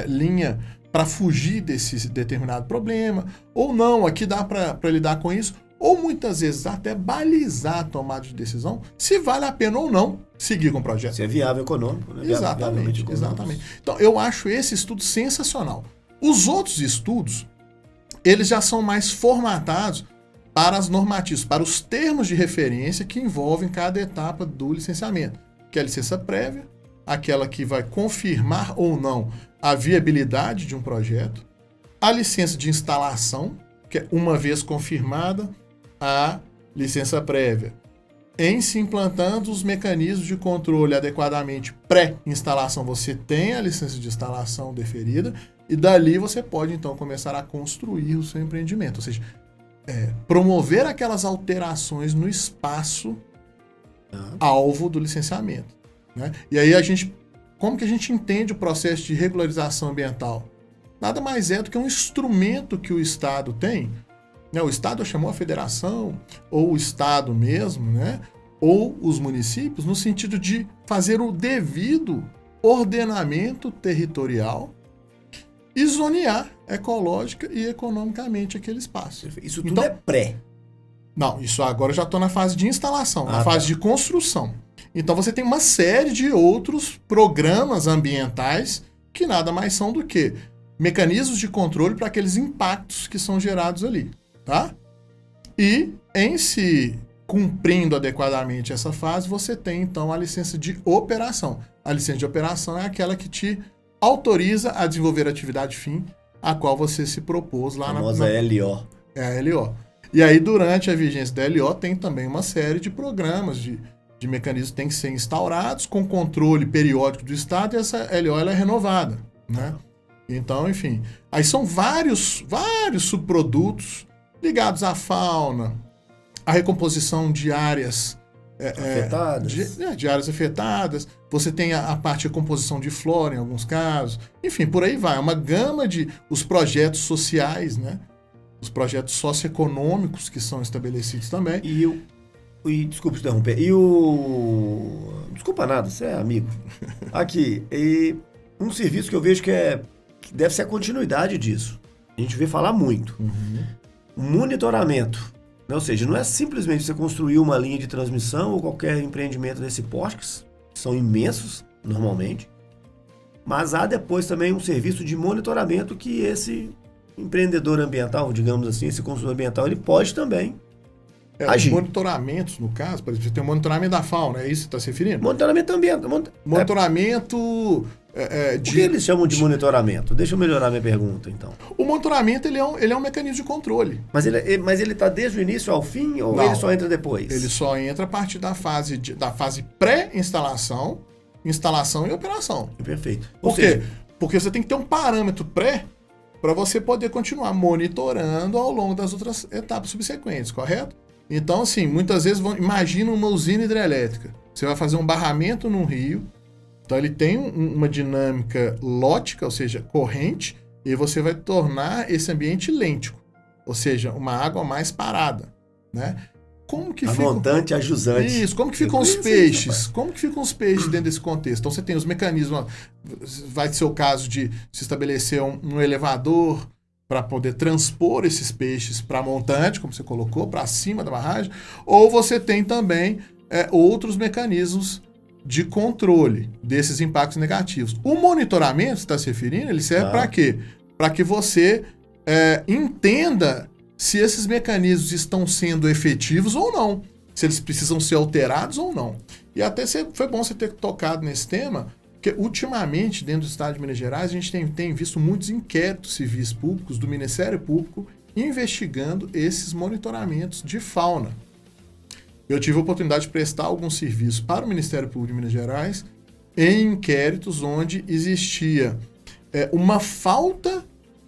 linha para fugir desse determinado problema. Ou não, aqui dá para lidar com isso. Ou muitas vezes até balizar a tomada de decisão se vale a pena ou não seguir com o projeto. Se é viável econômico, né? Exatamente. Então, eu acho esse estudo sensacional. Os outros estudos, eles já são mais formatados para as normativas, para os termos de referência que envolvem cada etapa do licenciamento, que é a licença prévia, aquela que vai confirmar ou não a viabilidade de um projeto, a licença de instalação, que é uma vez confirmada a licença prévia, em se implantando os mecanismos de controle adequadamente pré-instalação, você tem a licença de instalação deferida e dali você pode então começar a construir o seu empreendimento, ou seja, promover aquelas alterações no espaço alvo do licenciamento, né? E aí como que a gente entende o processo de regularização ambiental? Nada mais é do que um instrumento que o Estado tem, né? O Estado chamou a federação, ou o Estado mesmo, né? Ou os municípios, no sentido de fazer o devido ordenamento territorial e zonear ecológica e economicamente aquele espaço. Isso tudo é pré. Não, isso agora eu já estou na fase de instalação, na fase de construção. Então você tem uma série de outros programas ambientais que nada mais são do que mecanismos de controle para aqueles impactos que são gerados ali, tá? E em se cumprindo adequadamente essa fase, você tem então a licença de operação. A licença de operação é aquela que te autoriza a desenvolver a atividade fim a qual você se propôs lá na famosa LO. É a LO. E aí, durante a vigência da LO, tem também uma série de programas de mecanismos que têm que ser instaurados com controle periódico do Estado e essa LO ela é renovada, né? Então, enfim, aí são vários subprodutos ligados à fauna, à recomposição de áreas afetadas. De áreas afetadas. Você tem a parte de composição de flora em alguns casos. Enfim, por aí vai. É uma gama de os projetos sociais, né? Os projetos socioeconômicos que são estabelecidos também. Desculpa te interromper. Desculpa nada, você é amigo. Aqui, um serviço que eu vejo que deve ser a continuidade disso. A gente vê falar muito. Monitoramento. Ou seja, não é simplesmente você construir uma linha de transmissão ou qualquer empreendimento desse porte, que são imensos, normalmente. Mas há depois também um serviço de monitoramento que esse empreendedor ambiental, digamos assim, esse consultor ambiental, ele pode também agir. Monitoramentos, no caso, por exemplo, você tem o monitoramento da fauna, é isso que você está se referindo? Monitoramento ambiental. Monitoramento... O que eles chamam de monitoramento? Deixa eu melhorar minha pergunta, então. O monitoramento ele é um mecanismo de controle. Mas ele está desde o início ao fim ou ele só entra depois? Ele só entra a partir da fase pré-instalação, instalação e operação. Perfeito. Por quê? Porque você tem que ter um parâmetro pré para você poder continuar monitorando ao longo das outras etapas subsequentes, correto? Então, assim, muitas vezes, imagina uma usina hidrelétrica. Você vai fazer um barramento num rio. Então ele tem uma dinâmica lótica, ou seja, corrente, e você vai tornar esse ambiente lêntico, ou seja, uma água mais parada, né? Como que fica montante, a jusante. Isso, como que ficam os peixes? Como que ficam os peixes dentro desse contexto? Então você tem os mecanismos, vai ser o caso de se estabelecer um elevador para poder transpor esses peixes para montante, como você colocou, para cima da barragem, ou você tem também outros mecanismos de controle desses impactos negativos. O monitoramento, você está se referindo, ele serve para quê? Para que você entenda se esses mecanismos estão sendo efetivos ou não, se eles precisam ser alterados ou não. E até foi bom você ter tocado nesse tema, porque ultimamente, dentro do estado de Minas Gerais, a gente tem visto muitos inquéritos civis públicos do Ministério Público investigando esses monitoramentos de fauna. Eu tive a oportunidade de prestar algum serviço para o Ministério Público de Minas Gerais em inquéritos onde existia uma falta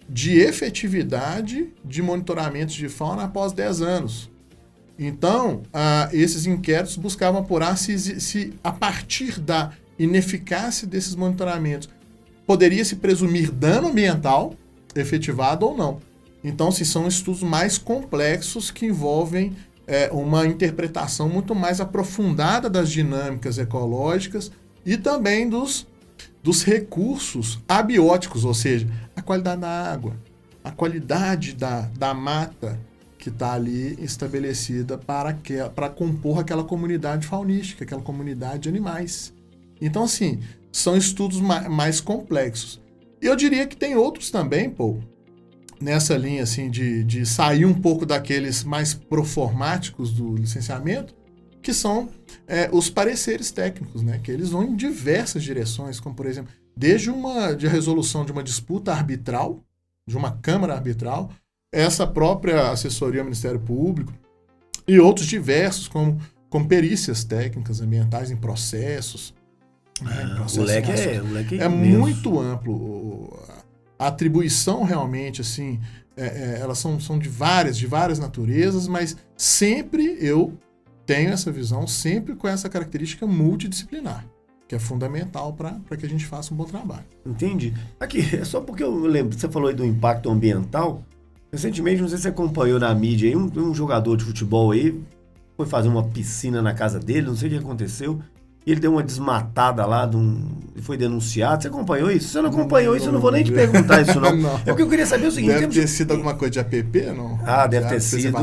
de efetividade de monitoramentos de fauna após 10 anos. Então, esses inquéritos buscavam apurar se a partir da ineficácia desses monitoramentos poderia se presumir dano ambiental efetivado ou não. Então, são estudos mais complexos que envolvem uma interpretação muito mais aprofundada das dinâmicas ecológicas e também dos recursos abióticos, ou seja, a qualidade da água, a qualidade da mata que está ali estabelecida para compor aquela comunidade faunística, aquela comunidade de animais. Então, assim, são estudos mais complexos. E eu diria que tem outros também, Paul, nessa linha assim, de sair um pouco daqueles mais proformáticos do licenciamento, que são os pareceres técnicos, né? Que eles vão em diversas direções, como, por exemplo, desde a resolução de uma disputa arbitral, de uma câmara arbitral, essa própria assessoria ao Ministério Público e outros diversos, como perícias técnicas ambientais em processos. O leque é muito amplo. A atribuição realmente, assim, elas são de várias naturezas, mas sempre eu tenho essa visão, sempre com essa característica multidisciplinar, que é fundamental para que a gente faça um bom trabalho. Entendi. Aqui, é só porque eu lembro, você falou aí do impacto ambiental. Recentemente, não sei se você acompanhou na mídia aí, um jogador de futebol aí foi fazer uma piscina na casa dele, não sei o que aconteceu. E ele deu uma desmatada lá, foi denunciado. Você acompanhou isso? Se você não acompanhou isso, eu não vou nem te perguntar isso, não. Não. É porque eu queria saber o seguinte... Deve ter sido alguma coisa de app, não? Deve ter sido.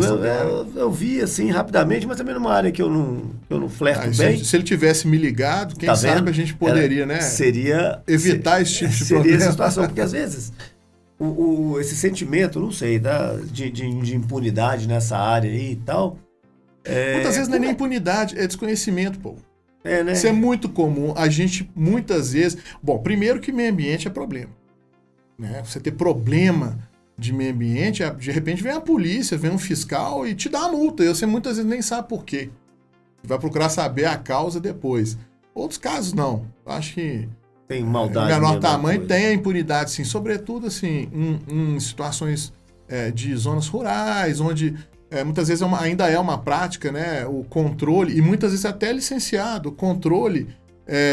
Eu vi, assim, rapidamente, mas também numa área que eu não flerto bem. Se ele tivesse me ligado, quem sabe a gente poderia, né? Evitar esse tipo de problema. Seria essa situação, porque às vezes... esse sentimento, não sei, de impunidade nessa área aí e tal... Muitas vezes não é nem impunidade, é desconhecimento, pô. Né? Isso é muito comum. A gente, muitas vezes... Bom, primeiro que meio ambiente é problema. Né? Você ter problema de meio ambiente, de repente vem a polícia, vem um fiscal e te dá a multa. E você muitas vezes nem sabe por quê. Vai procurar saber a causa depois. Outros casos, não. Eu acho que... Tem maldade. Em menor tamanho tem a impunidade, sim. Sobretudo, assim, em situações de zonas rurais, onde muitas vezes ainda é uma prática, né? O controle, e muitas vezes até licenciado, o controle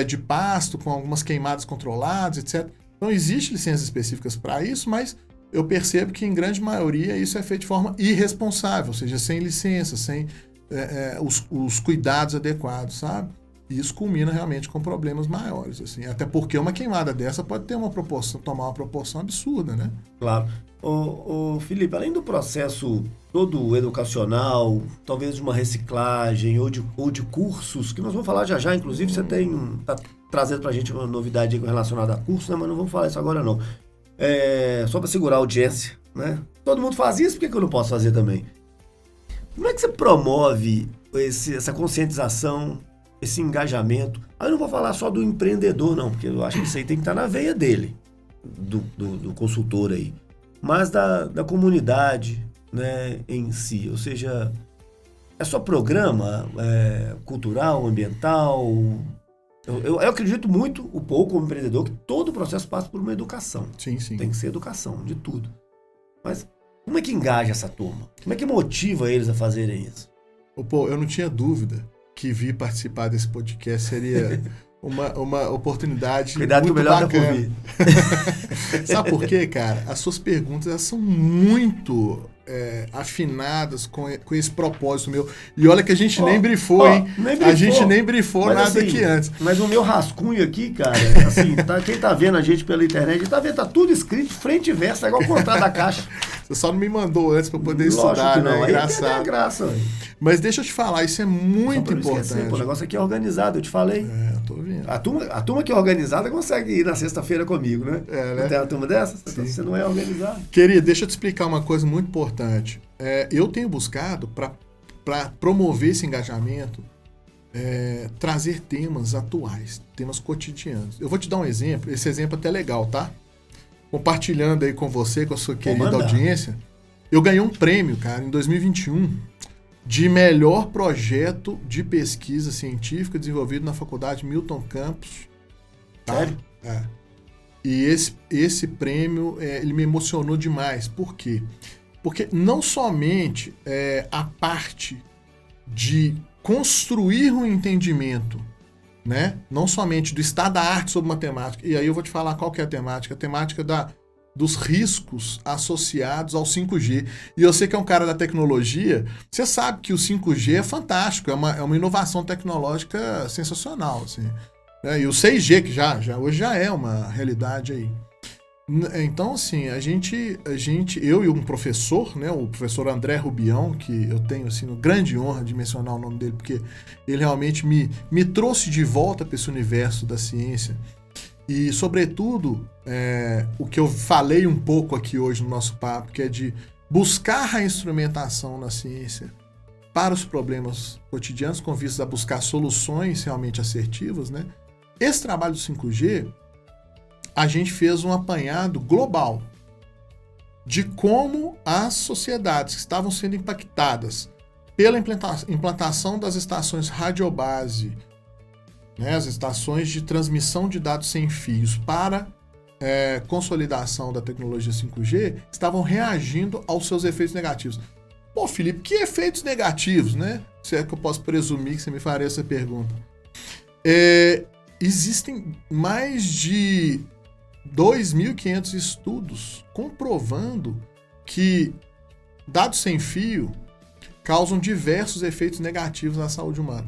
de pasto com algumas queimadas controladas, etc. Então, existem licenças específicas para isso, mas eu percebo que, em grande maioria, isso é feito de forma irresponsável, ou seja, sem licença, sem os cuidados adequados, sabe? E isso culmina realmente com problemas maiores, assim. Até porque uma queimada dessa pode ter tomar uma proporção absurda, né? Claro. Ô, Felipe, além do processo todo educacional, talvez de uma reciclagem ou de cursos, que nós vamos falar já, inclusive você tá trazendo pra gente uma novidade aí relacionada a curso, né? Mas não vamos falar isso agora, não. Só para segurar a audiência, né? Todo mundo faz isso, por que eu não posso fazer também? Como é que você promove essa conscientização, esse engajamento? Aí eu não vou falar só do empreendedor, não, porque eu acho que isso aí tem que estar na veia dele, do consultor aí, mas da comunidade, né, em si. Ou seja, é só programa cultural, ambiental. Eu acredito muito, um pouco como empreendedor, que todo o processo passa por uma educação. Sim, sim. Tem que ser educação, de tudo. Mas como é que engaja essa turma? Como é que motiva eles a fazerem isso? Pô, eu não tinha dúvida que vir participar desse podcast seria uma oportunidade Cuidado muito que o melhor bacana. tá por vir. Sabe por quê, cara? As suas perguntas elas são muito afinadas com esse propósito meu. E olha que a gente nem brifou, hein? A gente nem brifou nada assim, aqui antes. Mas o meu rascunho aqui, cara, assim, quem tá vendo a gente pela internet, tá tudo escrito frente e verso, é igual o contrato da Caixa. Você só não me mandou antes para poder Lógico estudar, que não. né? Aí Engraçado. é graça, velho. Mas deixa eu te falar, isso é muito importante. Esquecer, pô, o negócio aqui é organizado, eu te falei. Eu tô vendo. A turma que é organizada consegue ir na sexta-feira comigo, né? Né? Não tem uma turma dessa? Você não é organizado. Querida, deixa eu te explicar uma coisa muito importante. Eu tenho buscado, para promover esse engajamento, trazer temas atuais, temas cotidianos. Eu vou te dar um exemplo, esse exemplo é até legal, tá? Compartilhando aí com você, com a sua querida audiência. Eu ganhei um prêmio, cara, em 2021, de melhor projeto de pesquisa científica desenvolvido na Faculdade Milton Campos. Tá? Sério? E esse prêmio, ele me emocionou demais. Por quê? Porque não somente a parte de construir um entendimento, né? Não somente do estado da arte sobre matemática, e aí eu vou te falar qual que é a temática dos riscos associados ao 5G. E eu sei que é um cara da tecnologia, você sabe que o 5G é fantástico, é uma inovação tecnológica sensacional, assim. E o 6G, que hoje já é uma realidade aí. Então, assim, eu e um professor, né, o professor André Rubião, que eu tenho, assim, grande honra de mencionar o nome dele, porque ele realmente me trouxe de volta para esse universo da ciência. E, sobretudo, o que eu falei um pouco aqui hoje no nosso papo, que é de buscar a instrumentação na ciência para os problemas cotidianos, com vistas a buscar soluções realmente assertivas, né? Esse trabalho do 5G, a gente fez um apanhado global de como as sociedades que estavam sendo impactadas pela implantação das estações radiobase, né, as estações de transmissão de dados sem fios para consolidação da tecnologia 5G, estavam reagindo aos seus efeitos negativos. Pô, Felipe, que efeitos negativos, né? Se é que eu posso presumir que você me faria essa pergunta. Existem mais de 2.500 estudos comprovando que dados sem fio causam diversos efeitos negativos na saúde humana.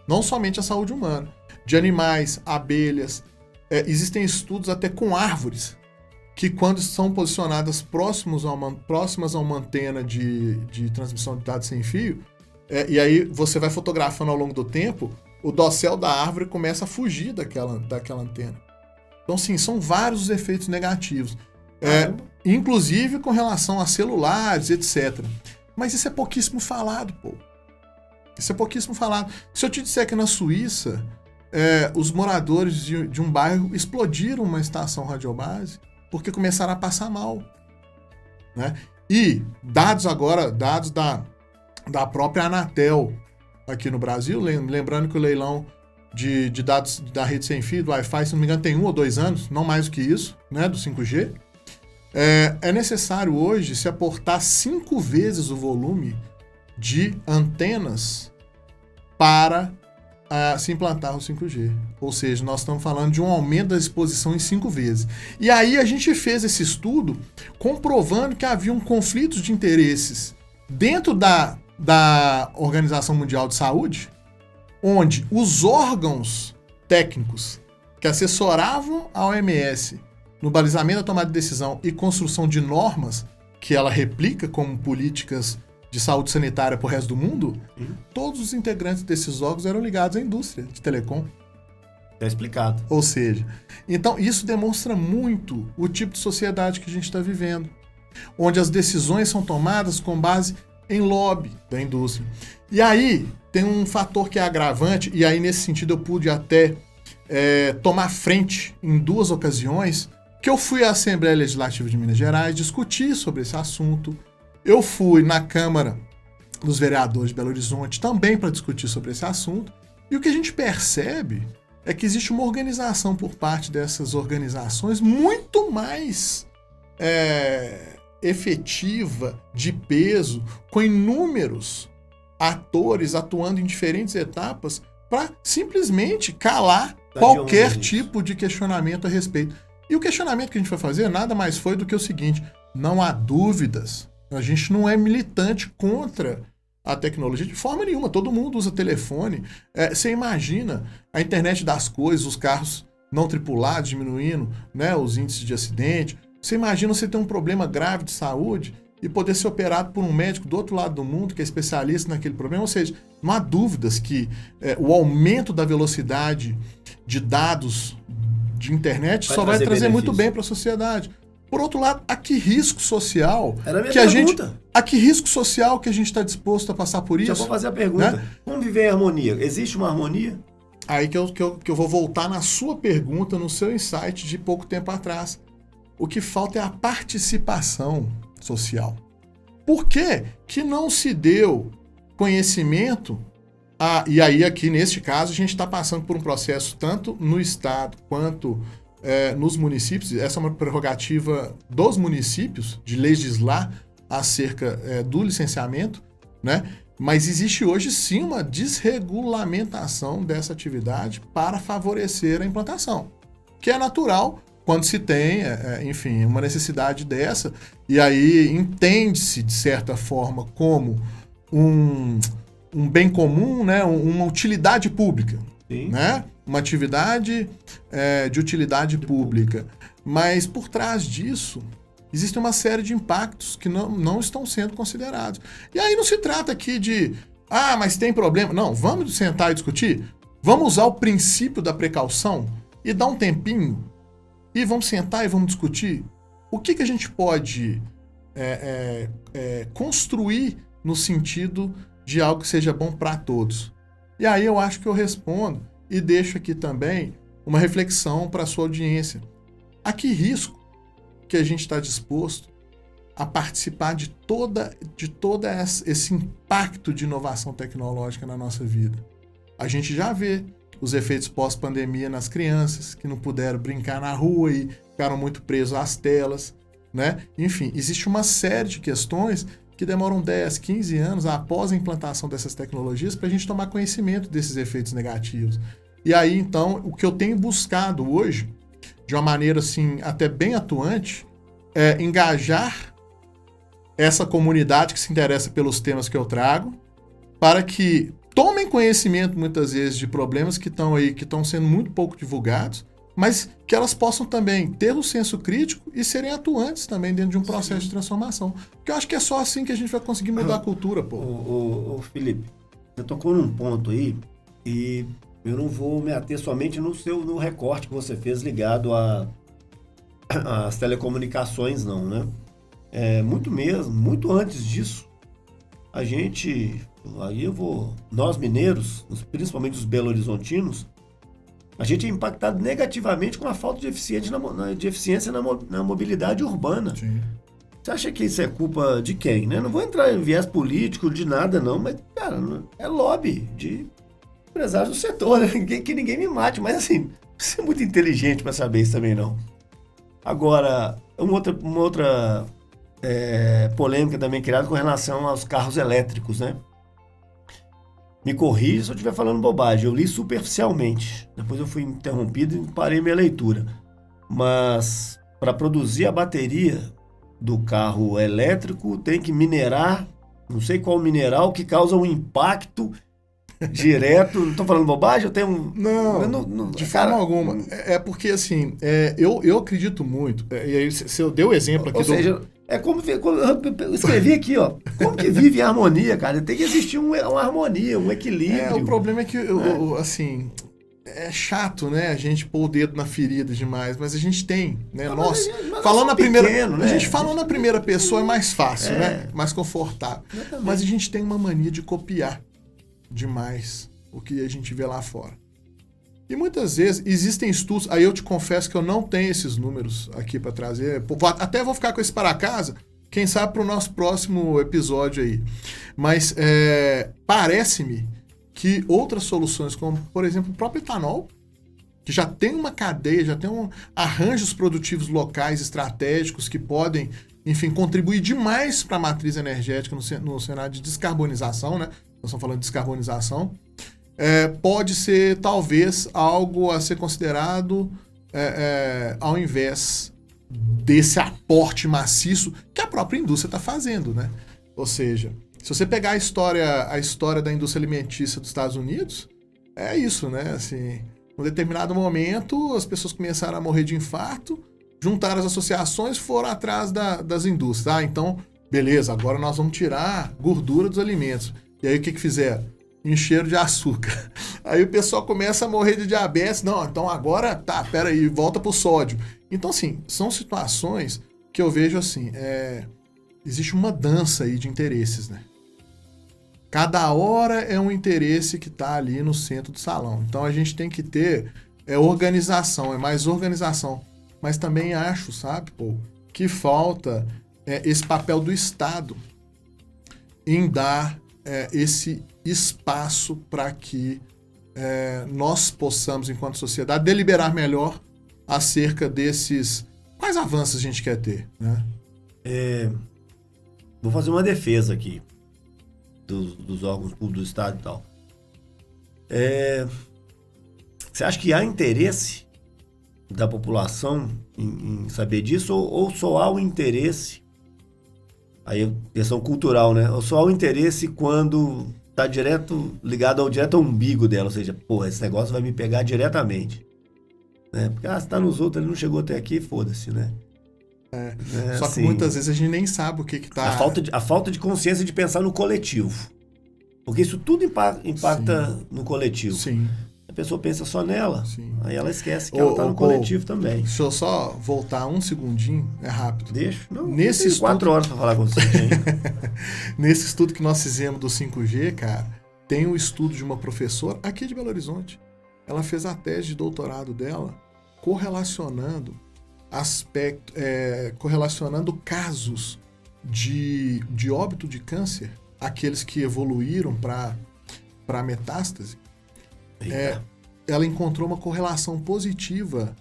Não somente a saúde humana, de animais, abelhas. Existem estudos até com árvores, que quando são posicionadas próximas a uma antena de transmissão de dados sem fio, e aí você vai fotografando ao longo do tempo, o dossel da árvore começa a fugir daquela antena. Então, sim, são vários os efeitos negativos. Inclusive com relação a celulares, etc. Mas isso é pouquíssimo falado, pô. Isso é pouquíssimo falado. Se eu te disser que na Suíça, os moradores de um bairro explodiram uma estação radiobase porque começaram a passar mal, né? E dados da própria Anatel aqui no Brasil, lembrando que o leilão de dados da rede sem fio, do Wi-Fi, se não me engano, tem 1 ou 2 anos, não mais do que isso, né, do 5G. É necessário hoje se aportar 5 vezes o volume de antenas para se implantar o 5G. Ou seja, nós estamos falando de um aumento da exposição em 5 vezes. E aí a gente fez esse estudo comprovando que haviam conflitos de interesses dentro da Organização Mundial de Saúde, onde os órgãos técnicos que assessoravam a OMS no balizamento da tomada de decisão e construção de normas que ela replica como políticas de saúde sanitária para o resto do mundo, todos os integrantes desses órgãos eram ligados à indústria de telecom. Tá explicado. Ou seja, então isso demonstra muito o tipo de sociedade que a gente está vivendo, onde as decisões são tomadas com base em lobby da indústria. E aí tem um fator que é agravante, e aí nesse sentido eu pude até tomar frente em 2 ocasiões, que eu fui à Assembleia Legislativa de Minas Gerais discutir sobre esse assunto. Eu fui na Câmara dos Vereadores de Belo Horizonte também para discutir sobre esse assunto. E o que a gente percebe é que existe uma organização por parte dessas organizações muito mais efetiva, de peso, com inúmeros atores atuando em diferentes etapas para simplesmente calar qualquer tipo de questionamento a respeito. E o questionamento que a gente vai fazer nada mais foi do que o seguinte: não há dúvidas. A gente não é militante contra a tecnologia de forma nenhuma. Todo mundo usa telefone. Você imagina a internet das coisas, os carros não tripulados diminuindo, né, os índices de acidente. Você imagina você ter um problema grave de saúde e poder ser operado por um médico do outro lado do mundo que é especialista naquele problema. Ou seja, não há dúvidas que o aumento da velocidade de dados de internet só vai trazer muito bem para a sociedade. Por outro lado, a que risco social a que risco social que a gente está disposto a passar por isso? Já vou fazer a pergunta. Né? Como viver em harmonia? Existe uma harmonia? Aí que eu vou voltar na sua pergunta, no seu insight de pouco tempo atrás. O que falta é a participação social. Por que que não se deu conhecimento? E aí aqui, neste caso, a gente está passando por um processo tanto no Estado quanto nos municípios. Essa é uma prerrogativa dos municípios de legislar acerca do licenciamento, né? Mas existe hoje sim uma desregulamentação dessa atividade para favorecer a implantação, que é natural quando se tem, enfim, uma necessidade dessa, e aí entende-se, de certa forma, como um bem comum, né? Uma utilidade pública. Sim. Né? Uma atividade de utilidade pública. Mas por trás disso, existe uma série de impactos que não estão sendo considerados. E aí não se trata aqui de, mas tem problema. Não, vamos sentar e discutir? Vamos usar o princípio da precaução e dar um tempinho e vamos sentar e vamos discutir o que a gente pode construir no sentido de algo que seja bom para todos. E aí eu acho que eu respondo e deixo aqui também uma reflexão para a sua audiência. A que risco que a gente está disposto a participar de todo esse impacto de inovação tecnológica na nossa vida? A gente já vê os efeitos pós-pandemia nas crianças, que não puderam brincar na rua e ficaram muito presos às telas, né? Enfim, existe uma série de questões que demoram 10, 15 anos após a implantação dessas tecnologias para a gente tomar conhecimento desses efeitos negativos. E aí, então, o que eu tenho buscado hoje, de uma maneira assim, até bem atuante, é engajar essa comunidade que se interessa pelos temas que eu trago, para que tomem conhecimento, muitas vezes, de problemas que estão aí, que estão sendo muito pouco divulgados, mas que elas possam também ter o senso crítico e serem atuantes também dentro de um processo de transformação. Porque eu acho que é só assim que a gente vai conseguir mudar a cultura, pô. Ô, Felipe, você tocou num ponto aí e eu não vou me ater somente no recorte que você fez ligado às telecomunicações, não, né? Muito antes disso, nós mineiros, principalmente os belo-horizontinos, a gente é impactado negativamente com a falta de eficiência na mobilidade urbana. Sim. Você acha que isso é culpa de quem, né? Não vou entrar em viés político de nada, não, mas, cara, é lobby de empresários do setor, né? Que ninguém me mate, mas assim, você é muito inteligente para saber isso também, não. Agora, uma outra polêmica também criada com relação aos carros elétricos, né? Me corrija se eu estiver falando bobagem. Eu li superficialmente. Depois eu fui interrompido e parei minha leitura. Mas para produzir a bateria do carro elétrico tem que minerar, não sei qual mineral, que causa um impacto direto. Não estou falando bobagem? Eu tenho um... Não, de forma alguma. É porque, assim, eu acredito muito. E aí, se eu dei o exemplo aqui ou seja, é como eu escrevi aqui, ó. Como que vive em harmonia, cara? Tem que existir uma harmonia, um equilíbrio. O problema é que, assim, é chato, né? A gente pôr o dedo na ferida demais, mas a gente tem, né? Nós falando na primeira, pequeno, né? A gente falando na primeira pessoa é mais fácil, né? Mais confortável. Exatamente. Mas a gente tem uma mania de copiar demais o que a gente vê lá fora. E muitas vezes existem estudos, aí eu te confesso que eu não tenho esses números aqui para trazer, até vou ficar com esse para casa, quem sabe para o nosso próximo episódio aí. Mas parece-me que outras soluções, como por exemplo o próprio etanol, que já tem uma cadeia, já tem arranjos produtivos locais estratégicos que podem, enfim, contribuir demais para a matriz energética no cenário de descarbonização, né? Nós estamos falando de descarbonização. Pode ser, talvez, algo a ser considerado ao invés desse aporte maciço que a própria indústria está fazendo, né? Ou seja, se você pegar a história da indústria alimentícia dos Estados Unidos, é isso, né? Assim, em um determinado momento, as pessoas começaram a morrer de infarto, juntaram as associações e foram atrás das indústrias. Então, beleza, agora nós vamos tirar gordura dos alimentos. E aí o que fizeram? Encheram de açúcar. Aí o pessoal começa a morrer de diabetes. Não, então agora, peraí, volta pro sódio. Então, assim, são situações que eu vejo assim, existe uma dança aí de interesses, né? Cada hora é um interesse que tá ali no centro do salão. Então a gente tem que ter organização, mais organização. Mas também acho, sabe, que falta esse papel do Estado em dar esse espaço para que nós possamos, enquanto sociedade, deliberar melhor acerca desses... Quais avanços a gente quer ter, né? Vou fazer uma defesa aqui dos órgãos públicos do Estado e tal. Você acha que há interesse da população em saber disso ou só há o interesse, aí questão cultural, né? Ou só há o interesse quando está ligado direto ao umbigo dela, ou seja, esse negócio vai me pegar diretamente. Né? Porque se tá nos outros, ele não chegou até aqui, foda-se, né? Só que muitas vezes a gente nem sabe o que tá... A falta de consciência de pensar no coletivo. Porque isso tudo impacta no coletivo. Sim. A pessoa pensa só nela, Sim. Aí ela esquece que ela está no coletivo também. Deixa eu só voltar um segundinho, é rápido. Deixa. Não, Nesse tem 4 horas para falar com você. Nesse estudo que nós fizemos do 5G, cara, tem um estudo de uma professora aqui de Belo Horizonte. Ela fez a tese de doutorado dela correlacionando casos de óbito de câncer, aqueles que evoluíram para metástase. Ela encontrou uma correlação positiva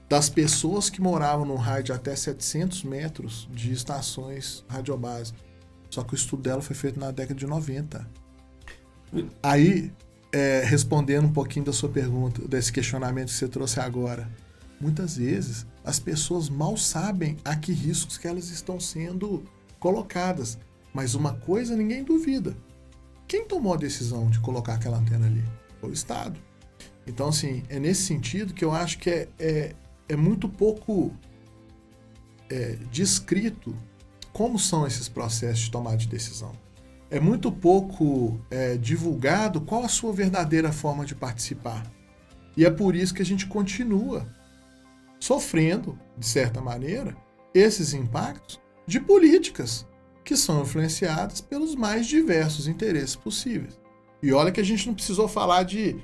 das pessoas que moravam num raio de até 700 metros de estações radiobase. Só que o estudo dela foi feito na década de 90. Aí, respondendo um pouquinho da sua pergunta, desse questionamento que você trouxe agora, muitas vezes as pessoas mal sabem a que riscos que elas estão sendo colocadas. Mas uma coisa ninguém duvida. Quem tomou a decisão de colocar aquela antena ali? Foi o Estado. Então, assim, é nesse sentido que eu acho que é muito pouco descrito como são esses processos de tomada de decisão. É muito pouco divulgado qual a sua verdadeira forma de participar. E é por isso que a gente continua sofrendo, de certa maneira, esses impactos de políticas que são influenciadas pelos mais diversos interesses possíveis. E olha que a gente não precisou falar de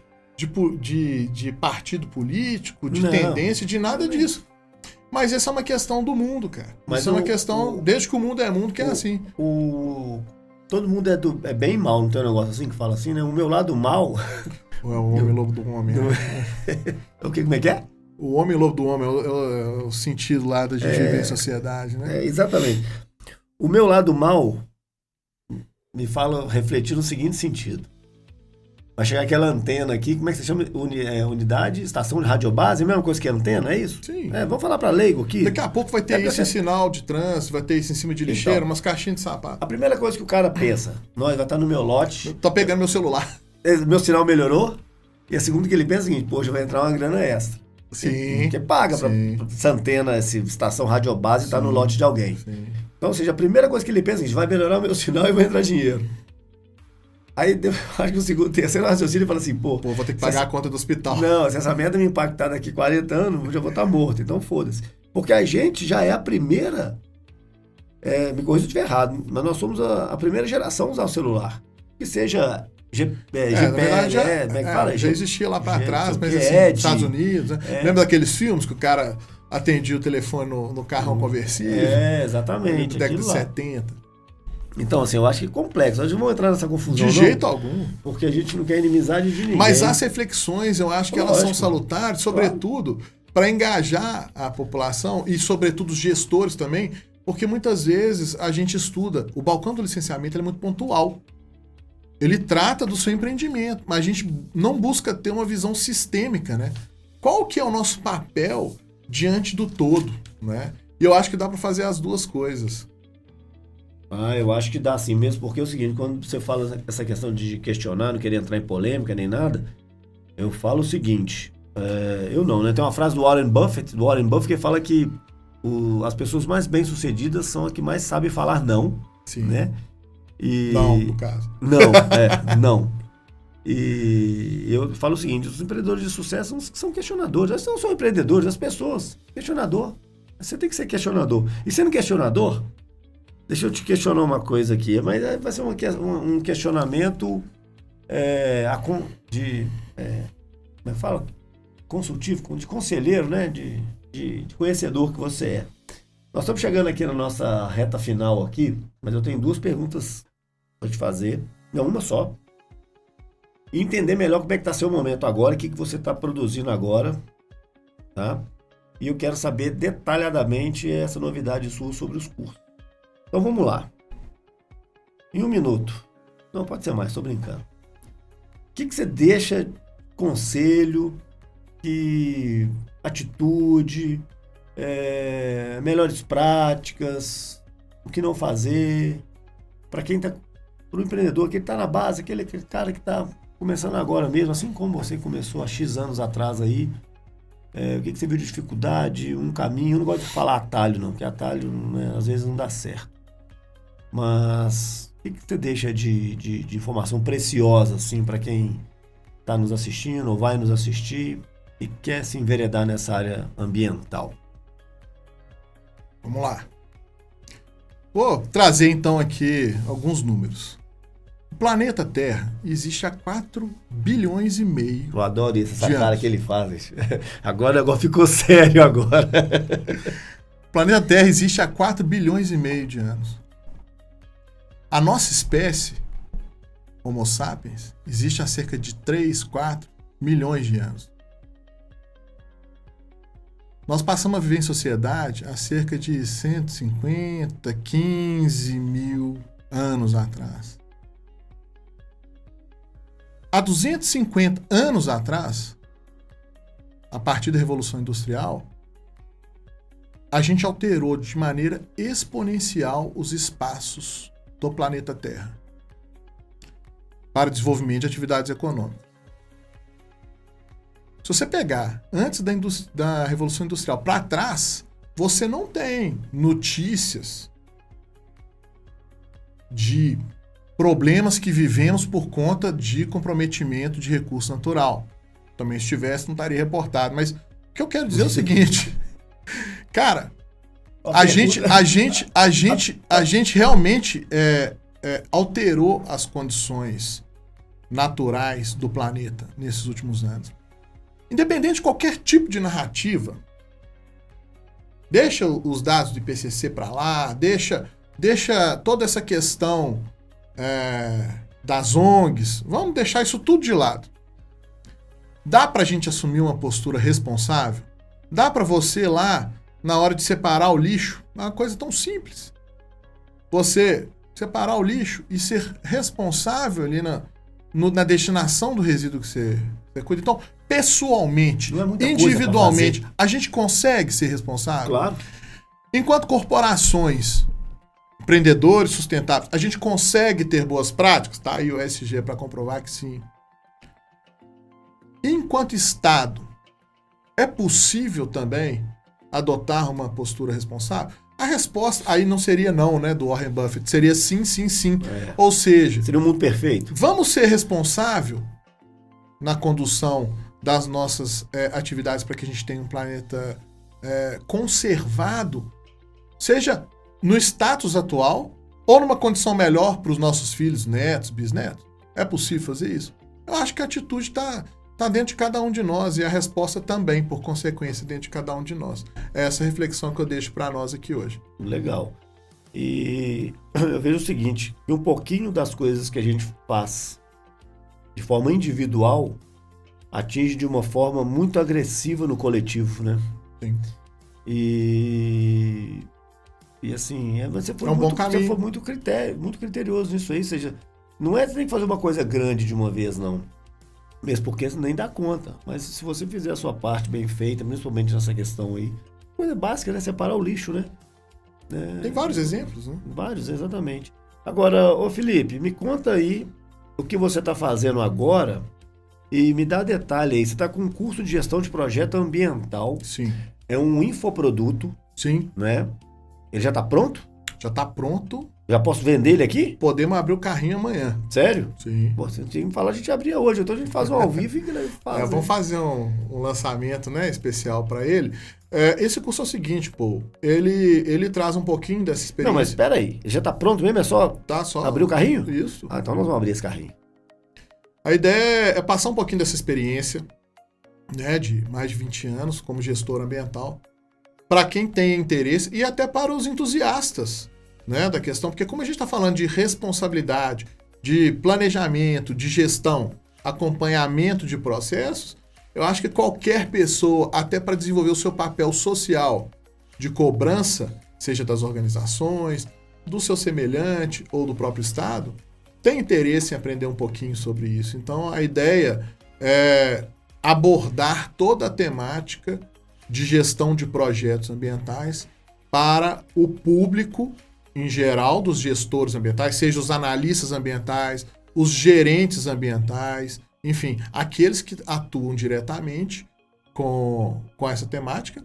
partido político, de tendência, de nada disso. Mas essa é uma questão do mundo, cara. Mas isso é uma questão, desde que o mundo é mundo, que é assim. Todo mundo é bem mal, não tem um negócio assim que fala assim, né? O meu lado mal... É o homem-lobo do homem. O que, como é que é? O homem-lobo do homem é o sentido lá da gente viver em sociedade, né? Exatamente. O meu lado mal me fala refletir no seguinte sentido. Vai chegar aquela antena aqui, como é que você chama? Unidade, estação de radiobase, é a mesma coisa que antena, é isso? Sim. Vamos falar para leigo aqui. Daqui a pouco vai ter isso em sinal de trânsito, vai ter isso em cima de lixeira, umas caixinhas de sapato. A primeira coisa que o cara pensa, nós vai estar no meu lote. Tô pegando meu celular. Meu sinal melhorou. E a segunda que ele pensa é o seguinte, poxa, vai entrar uma grana extra. Sim. Porque paga para essa antena, essa estação radiobase estar no lote de alguém. Sim. Então, ou seja, a primeira coisa que ele pensa é vai melhorar o meu sinal e vai entrar dinheiro. Aí, acho que o segundo, terceiro raciocínio fala assim, pô, vou ter que pagar a conta do hospital. Não, se essa merda me impactar daqui 40 anos, eu já vou estar morto, então foda-se. Porque a gente já é a primeira, me corrija se estiver errado, mas nós somos a primeira geração a usar o celular. Que seja GPS, já existia lá para trás, mas assim, nos Estados Unidos, né? Lembra daqueles filmes que o cara atendia o telefone no carro conversível? Exatamente. Década de 70. Então, assim, eu acho que é complexo. Nós não vamos entrar nessa confusão, de jeito algum. Porque a gente não quer inimizade de ninguém. Mas as reflexões, eu acho que elas são salutares, sobretudo para engajar a população e, sobretudo, os gestores também, porque muitas vezes a gente estuda. O balcão do licenciamento é muito pontual. Ele trata do seu empreendimento, mas a gente não busca ter uma visão sistêmica, né? Qual que é o nosso papel diante do todo, né? E eu acho que dá para fazer as duas coisas. Eu acho que dá sim, mesmo porque é o seguinte, quando você fala essa questão de questionar, não querer entrar em polêmica nem nada, eu falo o seguinte, eu não, né? Tem uma frase do Warren Buffett que fala que as pessoas mais bem-sucedidas são as que mais sabem falar não, sim. Né? Não, no caso. Não. E eu falo o seguinte, os empreendedores de sucesso são questionadores, eles não são empreendedores, as pessoas, questionador. Você tem que ser questionador. E sendo questionador, deixa eu te questionar uma coisa aqui, mas vai ser um questionamento como é que fala? Consultivo, de conselheiro, né? De conhecedor que você é. Nós estamos chegando aqui na nossa reta final aqui, mas eu tenho duas perguntas para te fazer, não uma só. E entender melhor como é que está seu momento agora, o que você está produzindo agora, tá? E eu quero saber detalhadamente essa novidade sua sobre os cursos. Então vamos lá. Em 1 minuto. Não, pode ser mais, estou brincando. O que você deixa, conselho, atitude, melhores práticas, o que não fazer, para quem está, para o empreendedor, que está na base, aquele cara que está começando agora mesmo, assim como você começou há X anos atrás aí, o que você viu de dificuldade, um caminho, eu não gosto de falar atalho não, porque atalho, né, às vezes não dá certo. Mas o que você deixa de informação preciosa assim, para quem está nos assistindo ou vai nos assistir e quer se enveredar nessa área ambiental? Vamos lá. Vou trazer então aqui alguns números. O planeta Terra existe há 4 bilhões e meio. Eu adoro isso, essa cara que ele faz. Agora ficou sério agora. O planeta Terra existe há 4 bilhões e meio de anos. A nossa espécie, Homo sapiens, existe há cerca de 3, 4 milhões de anos. Nós passamos a viver em sociedade há cerca de 150, 15 mil anos atrás. Há 250 anos atrás, a partir da Revolução Industrial, a gente alterou de maneira exponencial os espaços do planeta Terra para o desenvolvimento de atividades econômicas. Se você pegar antes da Revolução Industrial para trás, você não tem notícias de problemas que vivemos por conta de comprometimento de recurso natural. Também se tivesse, não estaria reportado. Mas o que eu quero dizer é o seguinte, cara, a gente realmente alterou as condições naturais do planeta nesses últimos anos. Independente de qualquer tipo de narrativa, deixa os dados do IPCC para lá, deixa toda essa questão das ONGs, vamos deixar isso tudo de lado. Dá para a gente assumir uma postura responsável? Dá para você lá, na hora de separar o lixo, é uma coisa tão simples. você separar o lixo e ser responsável ali na destinação do resíduo que você cuida. Então, pessoalmente, Não é muita individualmente, coisa a gente consegue ser responsável? Claro. Enquanto corporações, empreendedores sustentáveis, a gente consegue ter boas práticas? Tá aí o ESG para comprovar que sim. Enquanto Estado, é possível também adotar uma postura responsável? A resposta aí não seria não, né, do Warren Buffett. Seria sim, sim, sim. Ou seja... Seria um mundo perfeito. Vamos ser responsável na condução das nossas atividades para que a gente tenha um planeta conservado, seja no status atual ou numa condição melhor para os nossos filhos, netos, bisnetos? É possível fazer isso? Eu acho que a atitude está dentro de cada um de nós e a resposta também, por consequência, dentro de cada um de nós. É essa reflexão que eu deixo para nós aqui hoje. Legal. E eu vejo o seguinte, que um pouquinho das coisas que a gente faz de forma individual atinge de uma forma muito agressiva no coletivo, né? Sim. E assim, você foi, bom caminho. Você foi muito criterioso nisso aí, ou seja, não é que você tem que fazer uma coisa grande de uma vez, não. Mesmo porque você nem dá conta. Mas se você fizer a sua parte bem feita, principalmente nessa questão aí, coisa básica, né? Separar o lixo, né? Tem vários exemplos, né? Vários, exatamente. Agora, ô Felipe, me conta aí o que você está fazendo agora e me dá detalhe aí. Você está com um curso de gestão de projeto ambiental. Sim. É um infoproduto. Sim. Né? Ele já está pronto? Já está pronto. Já posso vender ele aqui? Podemos abrir o carrinho amanhã. Sério? Sim. Pô, você tinha que me falar, a gente abria hoje. Então a gente faz um ao vivo e faz. Vamos fazer um lançamento, né, especial para ele. Esse curso é o seguinte, pô. Ele traz um pouquinho dessa experiência. Não, mas espera aí. Ele já está pronto mesmo? É só, abrir o carrinho? Isso. Ah, então nós vamos abrir esse carrinho. A ideia é passar um pouquinho dessa experiência, né, de mais de 20 anos como gestor ambiental, para quem tem interesse e até para os entusiastas, né, da questão, porque como a gente está falando de responsabilidade, de planejamento, de gestão, acompanhamento de processos, eu acho que qualquer pessoa, até para desenvolver o seu papel social de cobrança, seja das organizações, do seu semelhante ou do próprio Estado, tem interesse em aprender um pouquinho sobre isso. Então, a ideia é abordar toda a temática de gestão de projetos ambientais para o público em geral, dos gestores ambientais, seja os analistas ambientais, os gerentes ambientais, enfim, aqueles que atuam diretamente com essa temática,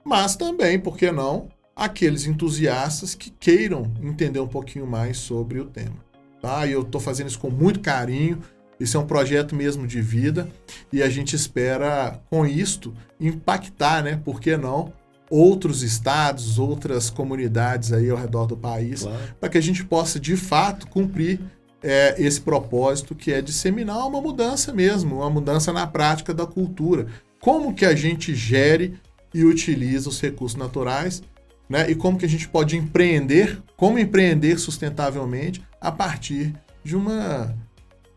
mas também, por que não, aqueles entusiastas que queiram entender um pouquinho mais sobre o tema. Tá? E eu estou fazendo isso com muito carinho. Isso é um projeto mesmo de vida e a gente espera, com isto, impactar, né? Por que não, outros estados, outras comunidades aí ao redor do país, claro, para que a gente possa, de fato, cumprir esse propósito que é disseminar uma mudança mesmo, uma mudança na prática da cultura. Como que a gente gere e utiliza os recursos naturais, né? E como que a gente pode empreender, como empreender sustentavelmente a partir de uma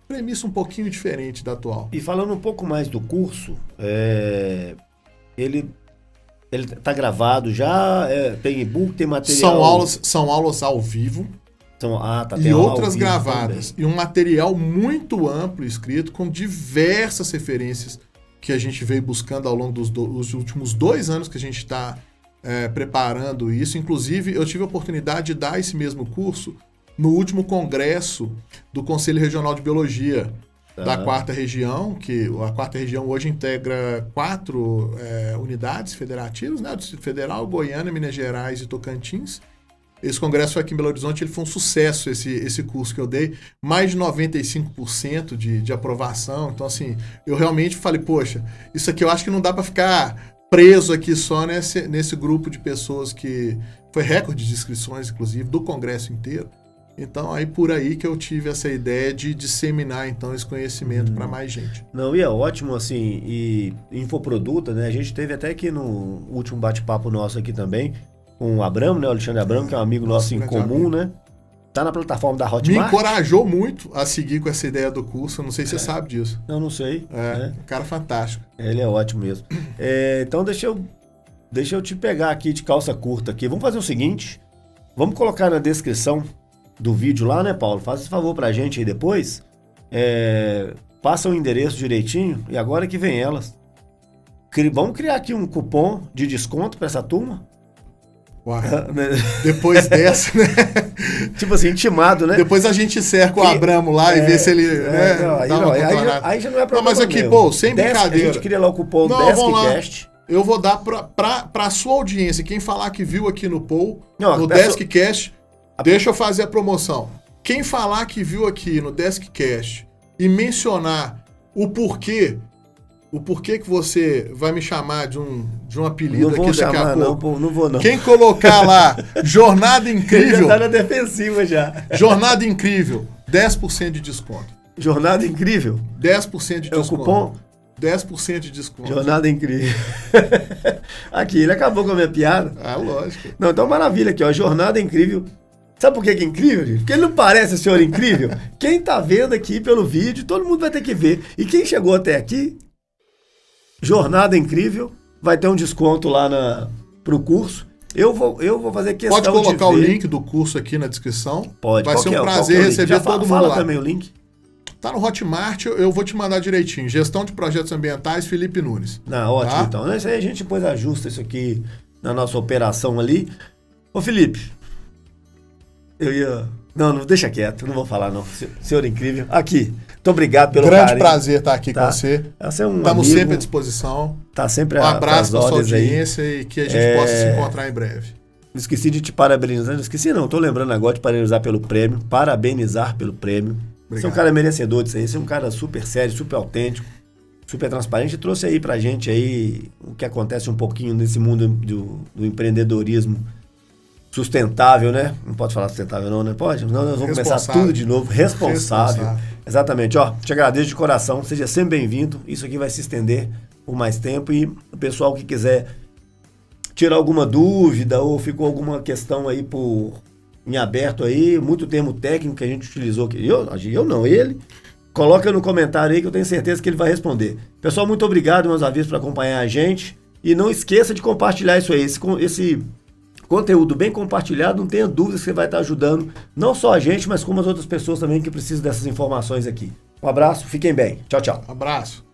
premissa um pouquinho diferente da atual. E falando um pouco mais do curso, ele está gravado já, tem e-book, tem material... São aulas ao vivo tem e outras gravadas. Também. E um material muito amplo escrito com diversas referências que a gente veio buscando ao longo dos últimos 2 anos que a gente está preparando isso. Inclusive, eu tive a oportunidade de dar esse mesmo curso no último congresso do Conselho Regional de Biologia da 4ª Região, que a 4ª Região hoje integra 4 unidades federativas, né? Distrito Federal, Goiânia, Minas Gerais e Tocantins. Esse congresso foi aqui em Belo Horizonte, ele foi um sucesso, esse curso que eu dei, mais de 95% de aprovação. Então, assim, eu realmente falei, poxa, isso aqui eu acho que não dá para ficar preso aqui só nesse grupo de pessoas que foi recorde de inscrições, inclusive, do congresso inteiro. Então, aí por aí que eu tive essa ideia de disseminar, então, esse conhecimento para mais gente. Não, e é ótimo, assim, e infoproduto, né? A gente teve até aqui no último bate-papo nosso aqui também, com o Abramo, né? O Alexandre Abramo, que é um amigo nosso em comum, né? Tá na plataforma da Hotmart. Me encorajou muito a seguir com essa ideia do curso, eu não sei se você sabe disso. Não sei. Um cara fantástico. Ele é ótimo mesmo. Então, deixa eu te pegar aqui de calça curta aqui. Vamos fazer o seguinte... Vamos colocar na descrição do vídeo lá, né, Paulo? Faz esse favor pra gente aí depois. Passa o endereço direitinho e agora que vem elas. Vamos criar aqui um cupom de desconto pra essa turma? Uai, depois dessa, né? Tipo assim, intimado, né? Depois a gente cerca o Abramo lá e vê se ele aí já não é problema. Mas aqui, pô, sem brincadeira. A gente cria lá o cupom DeskCast. Eu vou dar pra sua audiência, quem falar que viu aqui no Paul, no peço... DeskCast, deixa eu fazer a promoção. Quem falar que viu aqui no DeskCast e mencionar o porquê que você vai me chamar de um apelido aqui daqui a pouco. Não vou não. Quem colocar lá, Jornada Incrível... Já tá na defensiva já. Jornada Incrível, 10% de desconto. Jornada Incrível? 10% de desconto. É o cupom? 10% de desconto. Jornada Incrível. Aqui, ele acabou com a minha piada. Ah, lógico. Não, então maravilha aqui, ó. Jornada Incrível. Sabe por que é incrível, gente? Porque ele não parece o senhor incrível. Quem tá vendo aqui pelo vídeo, todo mundo vai ter que ver. E quem chegou até aqui, Jornada Incrível, vai ter um desconto lá pro curso. Eu vou fazer questão de ver. Pode colocar o link do curso aqui na descrição. Pode. Vai ser um prazer receber todo mundo fala lá. Também o link. Tá no Hotmart, eu vou te mandar direitinho. Gestão de Projetos Ambientais, Felipe Nunes. Ótimo, tá? Então. Isso aí a gente depois ajusta isso aqui na nossa operação ali. Ô, Felipe, Não, deixa quieto, não vou falar não. Senhor incrível. Aqui, muito obrigado pelo carinho. Grande prazer estar aqui com você. Estamos sempre à disposição. Tá sempre um abraço para sua audiência aí. E que a gente possa se encontrar em breve. Não esqueci de te parabenizar. Não esqueci não, tô lembrando agora de parabenizar pelo prêmio. Parabenizar pelo prêmio. Você é um cara merecedor disso aí. Você é um cara super sério, super autêntico, super transparente. Trouxe aí pra gente aí o que acontece um pouquinho nesse mundo do empreendedorismo sustentável, né? Não pode falar sustentável não, né? Pode? Não, nós vamos começar tudo de novo. Responsável. Exatamente. Ó, te agradeço de coração. Seja sempre bem-vindo. Isso aqui vai se estender por mais tempo. E o pessoal que quiser tirar alguma dúvida ou ficou alguma questão aí em aberto aí, muito termo técnico que a gente utilizou aqui. Eu não, ele. Coloca no comentário aí que eu tenho certeza que ele vai responder. Pessoal, muito obrigado mais uma vez por acompanhar a gente. E não esqueça de compartilhar isso aí. Esse conteúdo bem compartilhado, não tenha dúvida que você vai estar ajudando não só a gente, mas como as outras pessoas também que precisam dessas informações aqui. Um abraço, fiquem bem. Tchau, tchau. Abraço.